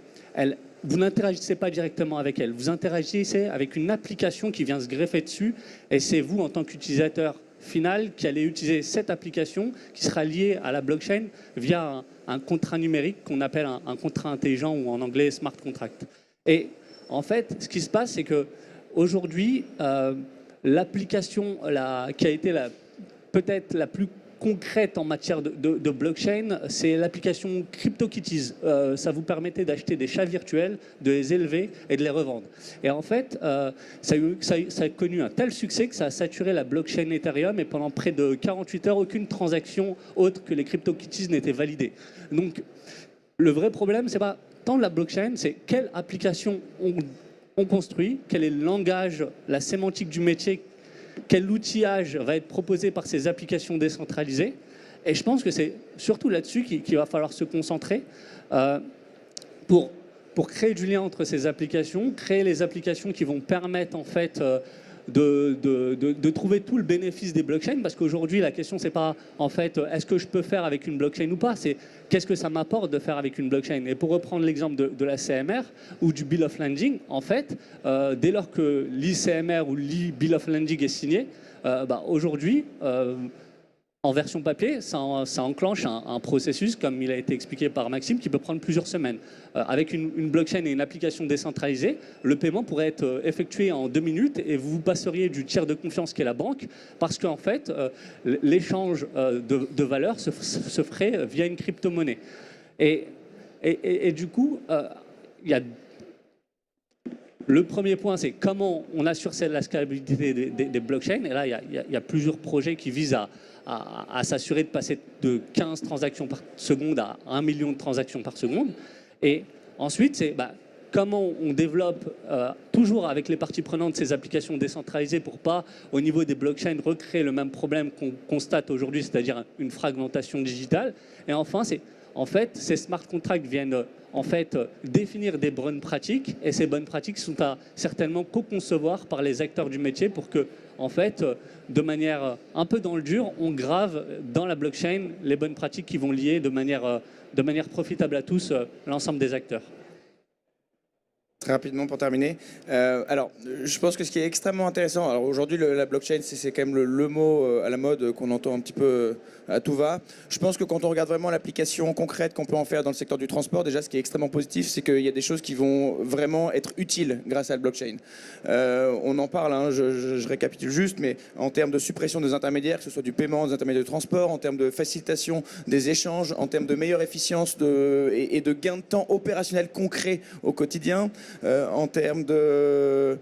Vous n'interagissez pas directement avec elle. Vous interagissez avec une application qui vient se greffer dessus. Et c'est vous, en tant qu'utilisateur final, qui allez utiliser cette application qui sera liée à la blockchain via un contrat numérique qu'on appelle un contrat intelligent ou en anglais smart contract. Et en fait, ce qui se passe, c'est qu'aujourd'hui, l'application qui a été peut-être la plus concrète en matière de blockchain, c'est l'application CryptoKitties. Ça vous permettait d'acheter des chats virtuels, de les élever et de les revendre. Et en fait, ça a connu un tel succès que ça a saturé la blockchain Ethereum et pendant près de 48 heures, aucune transaction autre que les CryptoKitties n'était validée. Donc, le vrai problème, c'est pas tant la blockchain, c'est quelle application on construit, quel est le langage, la sémantique du métier, quel outillage va être proposé par ces applications décentralisées. Et je pense que c'est surtout là-dessus qu'il va falloir se concentrer pour créer du lien entre ces applications, créer les applications qui vont permettre en fait de trouver tout le bénéfice des blockchains, parce qu'aujourd'hui la question c'est pas en fait est-ce que je peux faire avec une blockchain ou pas, c'est qu'est-ce que ça m'apporte de faire avec une blockchain. Et pour reprendre l'exemple de la CMR ou du Bill of Lading, en fait dès lors que l'ICMR ou l'E-Bill of Lading est signé, aujourd'hui en version papier, ça enclenche un processus, comme il a été expliqué par Maxime, qui peut prendre plusieurs semaines. Avec une blockchain et une application décentralisée, le paiement pourrait être effectué en 2 minutes et vous passeriez du tiers de confiance qu'est la banque, parce qu'en fait, l'échange de valeurs se ferait via une crypto-monnaie. Et du coup, il y a... Le premier point, c'est comment on assure la scalabilité des blockchains. Et là, il y a plusieurs projets qui visent à s'assurer de passer de 15 transactions par seconde à 1 million de transactions par seconde. Et ensuite, c'est comment on développe, toujours avec les parties prenantes, ces applications décentralisées pour pas, au niveau des blockchains, recréer le même problème qu'on constate aujourd'hui, c'est-à-dire une fragmentation digitale. Et enfin, ces smart contracts viennent définir des bonnes pratiques, et ces bonnes pratiques sont à certainement co-concevoir par les acteurs du métier pour que, de manière un peu dans le dur, on grave dans la blockchain les bonnes pratiques qui vont lier de manière profitable à tous l'ensemble des acteurs. Très rapidement pour terminer. Alors, je pense que ce qui est extrêmement intéressant, alors aujourd'hui la blockchain c'est quand même le mot à la mode qu'on entend un petit peu à tout va. Je pense que quand on regarde vraiment l'application concrète qu'on peut en faire dans le secteur du transport, déjà ce qui est extrêmement positif, c'est qu'il y a des choses qui vont vraiment être utiles grâce à la blockchain. On en parle, hein, je récapitule juste, mais en termes de suppression des intermédiaires, que ce soit du paiement, des intermédiaires de transport, en termes de facilitation des échanges, en termes de meilleure efficience et de gains de temps opérationnel concrets au quotidien, en termes de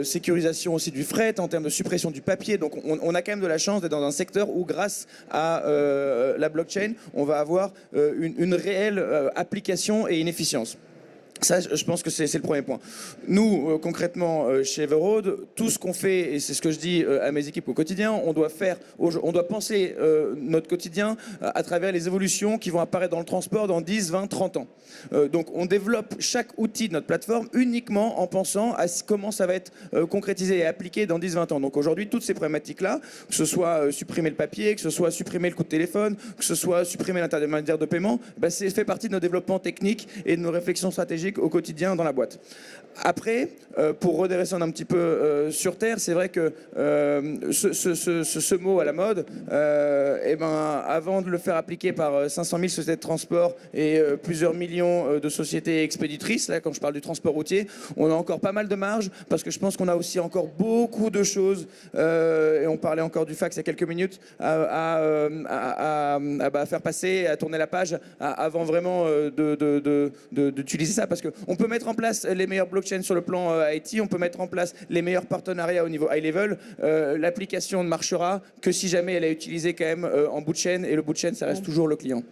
sécurisation aussi du fret, en termes de suppression du papier. Donc on a quand même de la chance d'être dans un secteur où grâce à la blockchain, on va avoir une réelle application et une efficience. Ça, je pense que c'est le premier point. Nous, concrètement, chez Everroad, tout ce qu'on fait, et c'est ce que je dis à mes équipes au quotidien, on doit penser notre quotidien à travers les évolutions qui vont apparaître dans le transport dans 10, 20, 30 ans. Donc on développe chaque outil de notre plateforme uniquement en pensant à comment ça va être concrétisé et appliqué dans 10, 20 ans. Donc aujourd'hui, toutes ces problématiques-là, que ce soit supprimer le papier, que ce soit supprimer le coup de téléphone, que ce soit supprimer l'intermédiaire de paiement, c'est fait partie de nos développements techniques et de nos réflexions stratégiques au quotidien dans la boîte. Après, pour redescendre un petit peu sur terre, c'est vrai que ce mot à la mode, avant de le faire appliquer par 500 000 sociétés de transport et plusieurs millions de sociétés expéditrices, là quand je parle du transport routier, on a encore pas mal de marge parce que je pense qu'on a aussi encore beaucoup de choses, et on parlait encore du fax il y a quelques minutes, à faire passer, à tourner la page avant vraiment d'utiliser ça, parce qu'on peut mettre en place les meilleurs blockchains sur le plan IT, on peut mettre en place les meilleurs partenariats au niveau high level. L'application ne marchera que si jamais elle est utilisée quand même en bout de chaîne, et le bout de chaîne, ça reste toujours le client.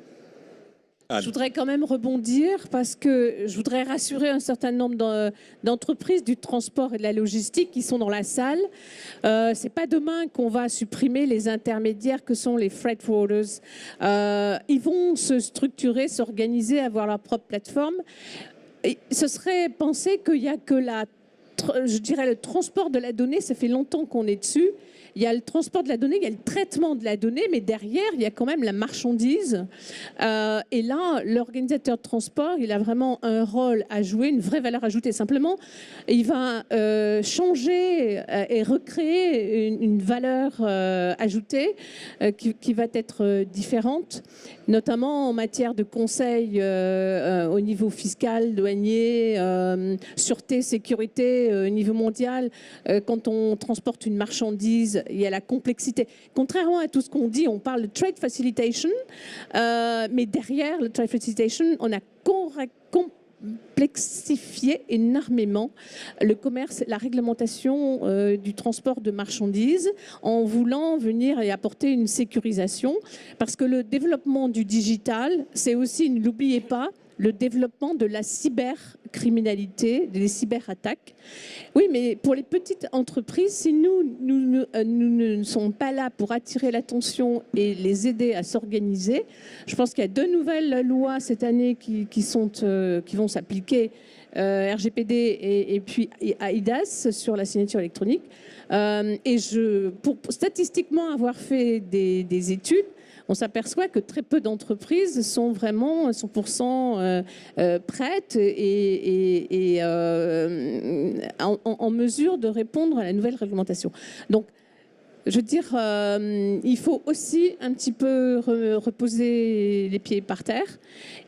Anne. Je voudrais quand même rebondir parce que je voudrais rassurer un certain nombre d'entreprises du transport et de la logistique qui sont dans la salle. C'est pas demain qu'on va supprimer les intermédiaires que sont les freight forwarders. Ils vont se structurer, s'organiser, avoir leur propre plateforme. Et ce serait penser qu'il n'y a que le transport de la donnée, ça fait longtemps qu'on est dessus. Il y a le transport de la donnée, il y a le traitement de la donnée, mais derrière, il y a quand même la marchandise. Et là, l'organisateur de transport, il a vraiment un rôle à jouer, une vraie valeur ajoutée. Simplement, il va changer et recréer une valeur ajoutée qui va être différente, notamment en matière de conseils au niveau fiscal, douanier, sûreté, sécurité, au niveau mondial. Quand on transporte une marchandise, il y a la complexité. Contrairement à tout ce qu'on dit, on parle de trade facilitation, mais derrière le trade facilitation, on a complexifié énormément le commerce, la réglementation du transport de marchandises en voulant venir et apporter une sécurisation. Parce que le développement du digital, c'est aussi, ne l'oubliez pas, le développement de la cybercriminalité, des cyberattaques. Oui, mais pour les petites entreprises, si nous ne sommes pas là pour attirer l'attention et les aider à s'organiser, je pense qu'il y a 2 nouvelles lois cette année qui vont s'appliquer, RGPD et puis AIDAS sur la signature électronique. Et pour statistiquement avoir fait des études, on s'aperçoit que très peu d'entreprises sont vraiment 100% prêtes et en mesure de répondre à la nouvelle réglementation. Donc, je veux dire, il faut aussi un petit peu reposer les pieds par terre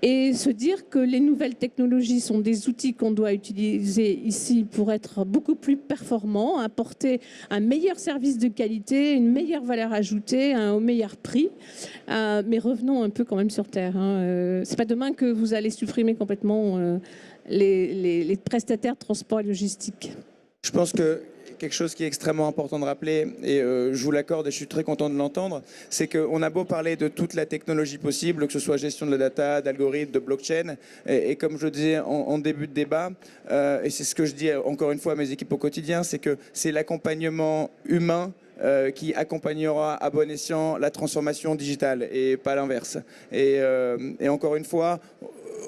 et se dire que les nouvelles technologies sont des outils qu'on doit utiliser ici pour être beaucoup plus performants, apporter un meilleur service de qualité, une meilleure valeur ajoutée, au meilleur prix. Mais revenons un peu quand même sur terre. C'est pas demain que vous allez supprimer complètement les prestataires de transport et logistique. Je pense que quelque chose qui est extrêmement important de rappeler, et je vous l'accorde et je suis très content de l'entendre, c'est qu'on a beau parler de toute la technologie possible, que ce soit gestion de la data, d'algorithmes, de blockchain, et comme je le disais en début de débat, et c'est ce que je dis encore une fois à mes équipes au quotidien, c'est que c'est l'accompagnement humain qui accompagnera à bon escient la transformation digitale et pas l'inverse. Et encore une fois,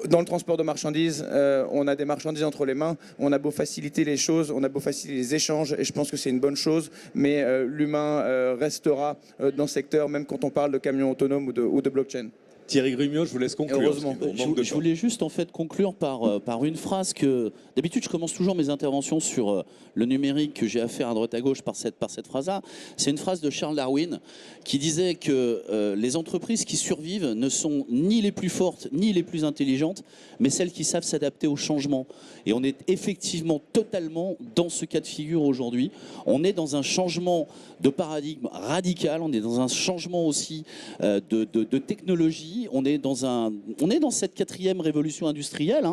dans le transport de marchandises, on a des marchandises entre les mains, on a beau faciliter les choses, on a beau faciliter les échanges, et je pense que c'est une bonne chose, mais l'humain restera dans ce secteur, même quand on parle de camions autonomes ou de blockchain. Thierry Grumiaux, je vous laisse conclure. Heureusement. Je voulais juste en fait conclure par une phrase que d'habitude je commence toujours mes interventions sur le numérique que j'ai à faire à droite à gauche par cette phrase-là. C'est une phrase de Charles Darwin qui disait que les entreprises qui survivent ne sont ni les plus fortes ni les plus intelligentes, mais celles qui savent s'adapter au changement. Et on est effectivement totalement dans ce cas de figure aujourd'hui. On est dans un changement de paradigme radical, on est dans un changement aussi de technologie. On est dans cette 4e révolution industrielle,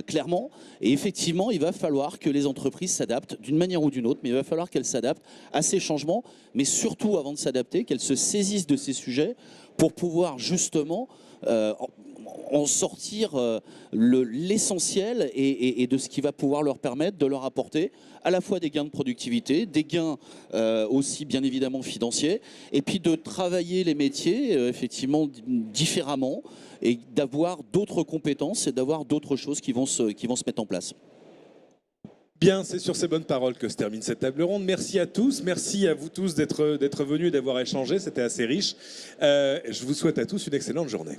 clairement. Et effectivement, il va falloir que les entreprises s'adaptent d'une manière ou d'une autre, mais il va falloir qu'elles s'adaptent à ces changements, mais surtout, avant de s'adapter, qu'elles se saisissent de ces sujets pour pouvoir justement en sortir l'essentiel et de ce qui va pouvoir leur permettre de leur apporter à la fois des gains de productivité, des gains aussi bien évidemment financiers, et puis de travailler les métiers effectivement différemment et d'avoir d'autres compétences et d'avoir d'autres choses qui vont se mettre en place. Bien, c'est sur ces bonnes paroles que se termine cette table ronde. Merci à tous, merci à vous tous d'être venus et d'avoir échangé, c'était assez riche. Je vous souhaite à tous une excellente journée.